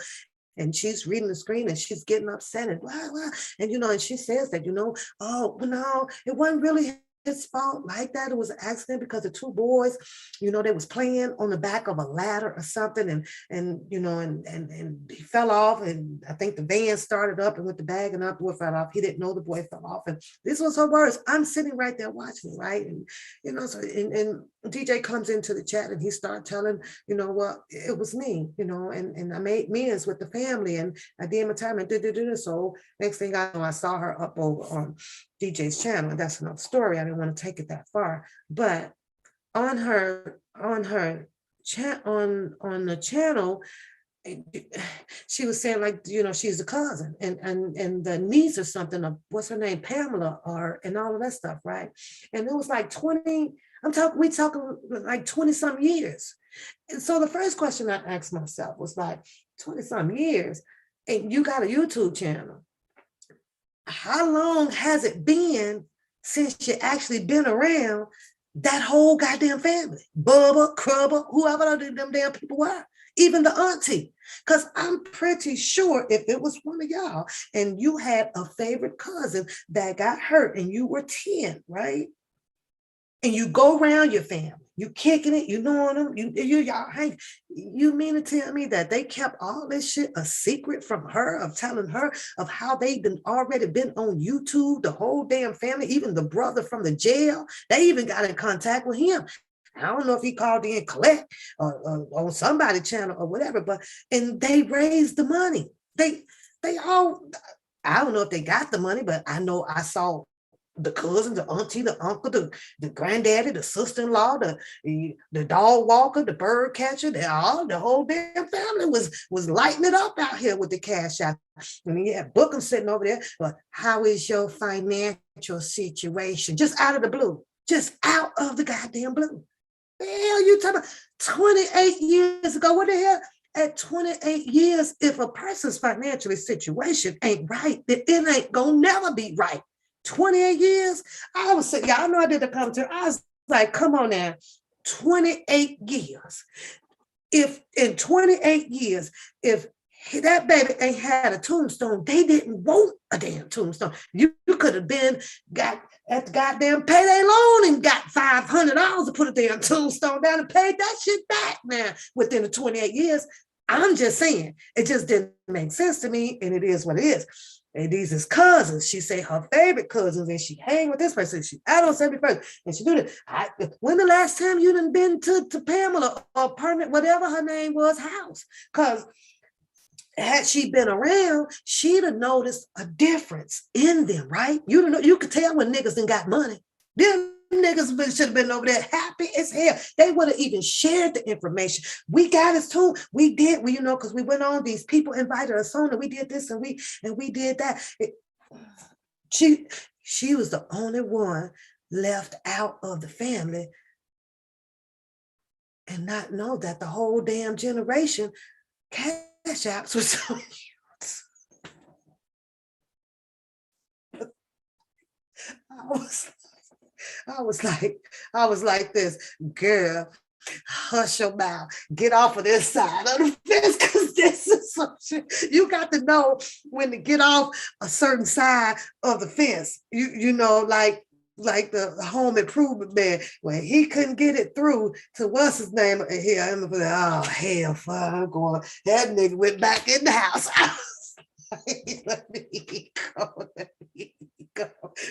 and she's reading the screen and she's getting upset and blah, blah. And, you know, and she says that, you know, oh, no, it wasn't really his fault like that. It was an accident because the 2 boys, you know, they was playing on the back of a ladder or something and you know, and he fell off and I think the van started up and with the bag and up, boy fell off. He didn't know the boy fell off. And this was her words. I'm sitting right there watching, right? And, you know, so and DJ comes into the chat and he started telling, you know, well, it was me, you know, and I made amends with the family and I did my time and so next thing I know, I saw her up over on DJ's channel, and that's another story. I didn't want to take it that far, but on the channel, she was saying like, you know, she's a cousin and the niece or something of what's her name, Pamela, or and all of that stuff, right? And it was like 20. We talking like 20 some years. And so the first question I asked myself was like, 20 some years, and you got a YouTube channel. How long has it been since you actually been around that whole goddamn family? Bubba, Crubba, whoever them damn people were, even the auntie. Because I'm pretty sure if it was one of y'all and you had a favorite cousin that got hurt and you were 10, right? And you go around your family, you kicking it, you knowing them, y'all hang. You mean to tell me that they kept all this shit a secret from her, of telling her of how they already been on YouTube, the whole damn family, even the brother from the jail, they even got in contact with him. I don't know if he called in collect or on somebody's channel or whatever, but and they raised the money. They all, I don't know if they got the money, but I know I saw the cousin, the auntie, the uncle, the granddaddy, the sister-in-law, the dog walker, the bird catcher, the whole damn family was lighting it up out here with the cash out. And you had Bookham sitting over there. Well, how is your financial situation? Just out of the blue. Just out of the goddamn blue. The hell you talking about? 28 years ago. What the hell? At 28 years, if a person's financial situation ain't right, then it ain't gonna never be right. 28 years. I was saying, y'all know I did the commentary. I was like, come on now, 28 years. If in 28 years, if that baby ain't had a tombstone, they didn't want a damn tombstone. You could have been got at the goddamn payday loan and got $500 to put a damn tombstone down and paid that shit back now within the 28 years. I'm just saying, it just didn't make sense to me, and it is what it is. And these is cousins. She say her favorite cousins, and she hang with this person. She out on 71st, and she do that. When the last time you done been to Pamela or Permit, whatever her name was, house? Because had she been around, she'd have noticed a difference in them, right? You could tell when niggas done got money. Them niggas should have been over there happy as hell. They would have even shared the information. We got us too. We did, because we went on. These people invited us on, and we did this, and we did that. She was the only one left out of the family, and not know that the whole damn generation cash apps was so I was like this, girl, hush your mouth, get off of this side of the fence, because this is some shit. You got to know when to get off a certain side of the fence. You know, like the home improvement man, when he couldn't get it through to what's his name here. Oh hell, fuck, going. That nigga went back in the house.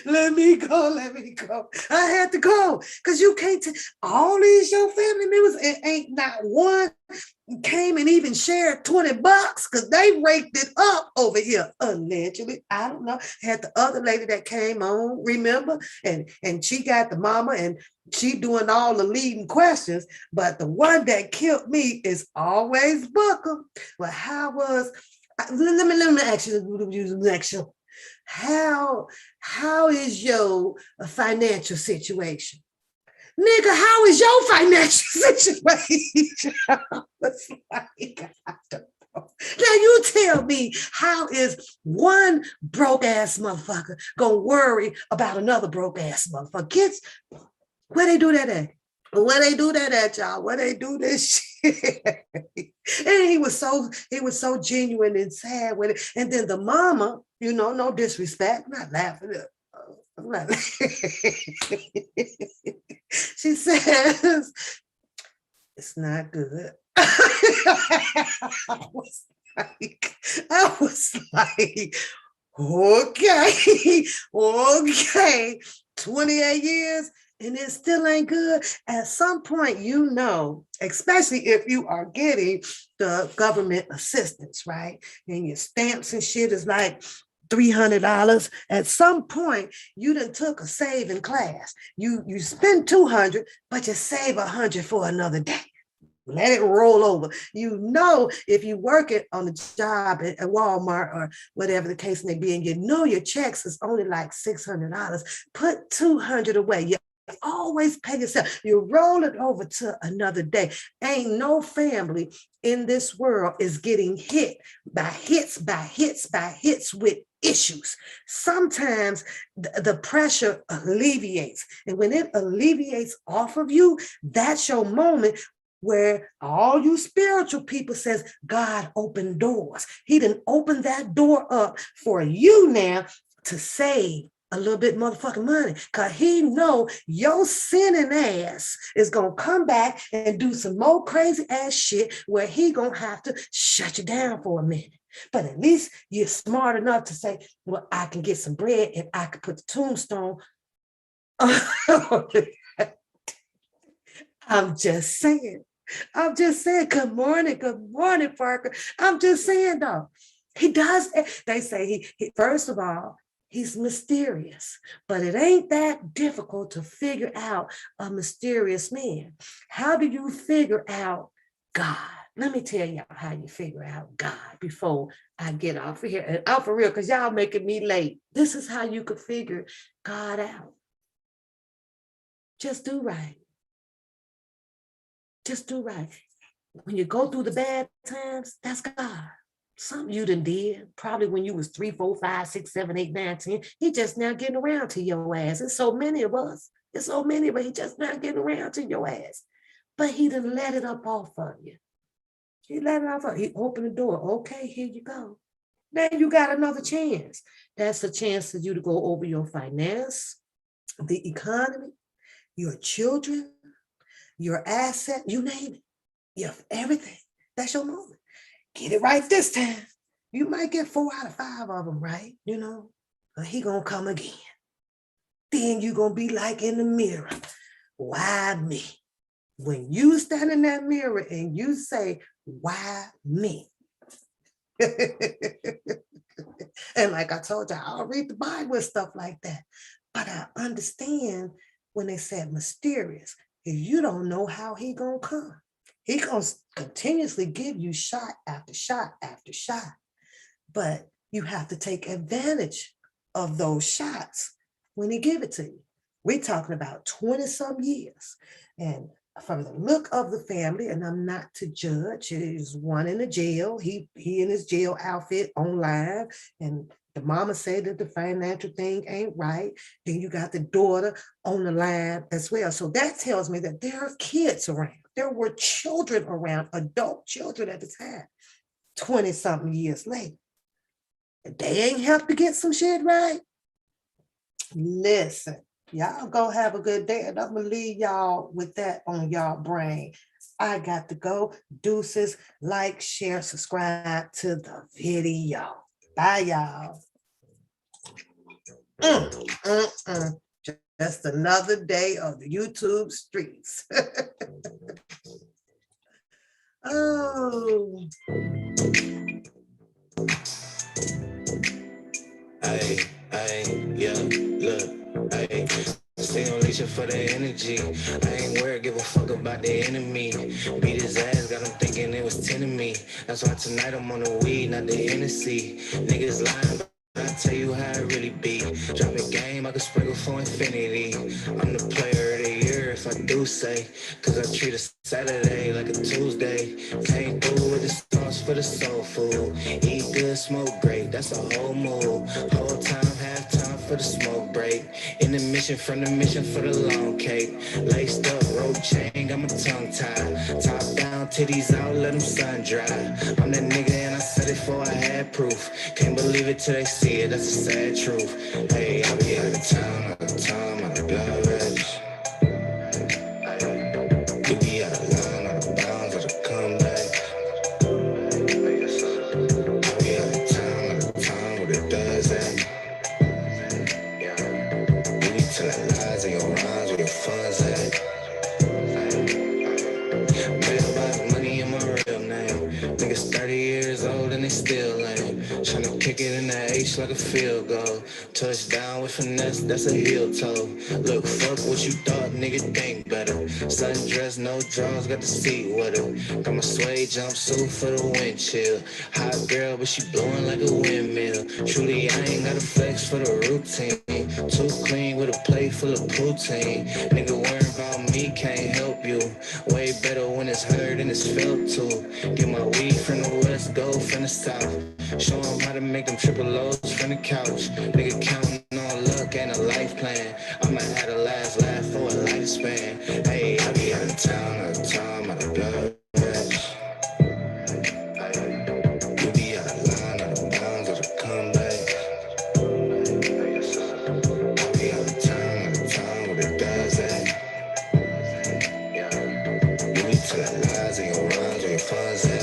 Let me go. I had to go because you can't. All these your family members, it ain't not one came and even shared $20 because they raked it up over here. Allegedly, I don't know. Had the other lady that came on, remember, and she got the mama and she doing all the leading questions. But the one that killed me is always Booker. Well, how was? Let me ask you. How is your financial situation? Nigga, how is your financial situation? Now you tell me, how is one broke ass motherfucker gonna worry about another broke ass motherfucker? Kids, where they do that at? Where they do that at, y'all? Where they do this shit? And he was so genuine and sad with it. And then the mama, no disrespect, I'm not laughing. I'm not she says, it's not good. I was like, okay, 28 years. And it still ain't good. At some point, especially if you are getting the government assistance, right? And your stamps and shit is like $300. At some point, you done took a saving class. You spend $200, but you save $100 for another day. Let it roll over. If you work it on the job at Walmart or whatever the case may be, and your checks is only like $600, put $200 away. You always pay yourself. You roll it over to another day. Ain't no family in this world is getting hit by hits with issues. Sometimes the pressure alleviates. And when it alleviates off of you, that's your moment where all you spiritual people says, God opened doors. He done opened that door up for you now to save a little bit motherfucking money, because he know your sinning ass is going to come back and do some more crazy ass shit where he going to have to shut you down for a minute. But at least you're smart enough to say, well, I can get some bread and I can put the tombstone. I I'm just saying. I'm just saying, good morning, Parker. I'm just saying, though. He does, they say first of all, he's mysterious, but it ain't that difficult to figure out a mysterious man. How do you figure out God? Let me tell y'all how you figure out God before I get off of here. And out for real, because y'all making me late. This is how you could figure God out. Just do right. Just do right. When you go through the bad times, that's God. Something you done did, probably when you was 3, 4, 5, 6, 7, 8, 9, 10. He just now getting around to your ass. There's so many of us. There's so many, but he just now getting around to your ass. But he done let it up off of you. He let it off of you. He opened the door. Okay, here you go. Now you got another chance. That's a chance for you to go over your finance, the economy, your children, your asset, you name it. Yeah, everything. That's your moment. Get it right this time. You might get 4 out of 5 of them right, but he gonna come again. Then you gonna be like in the mirror. Why me? When you stand in that mirror and you say, why me? And like I told you, I'll read the Bible and stuff like that. But I understand when they said mysterious, if you don't know how he gonna come. He gonna continuously give you shot after shot after shot. But you have to take advantage of those shots when he give it to you. We're talking about 20-some years. And from the look of the family, and I'm not to judge, there's one in the jail. He in his jail outfit online, and the mama said that the financial thing ain't right. Then you got the daughter on the line as well. So that tells me that there are kids around. There were children around, adult children at the time, 20-something years later. They ain't have to get some shit right. Listen, y'all go have a good day, and I'm gonna leave y'all with that on y'all brain. I got to go. Deuces, like, share, subscribe to the video. Bye, y'all. Just another day of the YouTube streets. Oh. Yeah, look, stay on leash for the energy. I ain't worried, give a fuck about the enemy. Beat his ass, got him thinking it was 10 of me. That's why tonight I'm on the weed, not the Hennessy. Niggas lying, but I tell you how it really be. Drop a game, I can sprinkle for infinity. I'm the player of the year if I do say, cause I treat a Saturday like a Tuesday. Came through with the sauce for the soul food. Eat good, smoke great, that's a whole move. Whole time, half time for the smoke break. In the mission, from the mission for the long cake. Laced up, rope chain, got my tongue tied. Top down, titties out, let them sun dry. I'm that nigga and I said it before I had proof. Can't believe it till they see it, that's a sad truth. Hey, I be out of town, out of blood rush. You be out of line, out of bounds, out of comeback. I be out of town, what it does at. You be telling lies in your rhymes, where your funds at. Mailbox money in my real name. Niggas 30 years old and they still lame. Tryna kick it in the H like a field goal. Touchdown with finesse, that's a heel toe. Look, fuck what you thought, nigga, think better. Sundress, no drawers, got the seat with her. Got my suede jumpsuit for the wind chill. Hot girl, but she blowing like a windmill. Truly, I ain't got a flex for the routine. Too clean with a plate full of poutine. Nigga, worry about me, can't help you. Way better when it's heard and it's felt too. Get my weed from the west, go from the south. Show them how to make them triple O's from the couch. Nigga counting on luck and a life plan. I'ma have the last laugh for a lifespan. Hey, I be out of town, out of blood. You be out of line, out of bounds, out of comeback. I be out of town, what it does at. You be telling lies in your rhymes, where your funds at.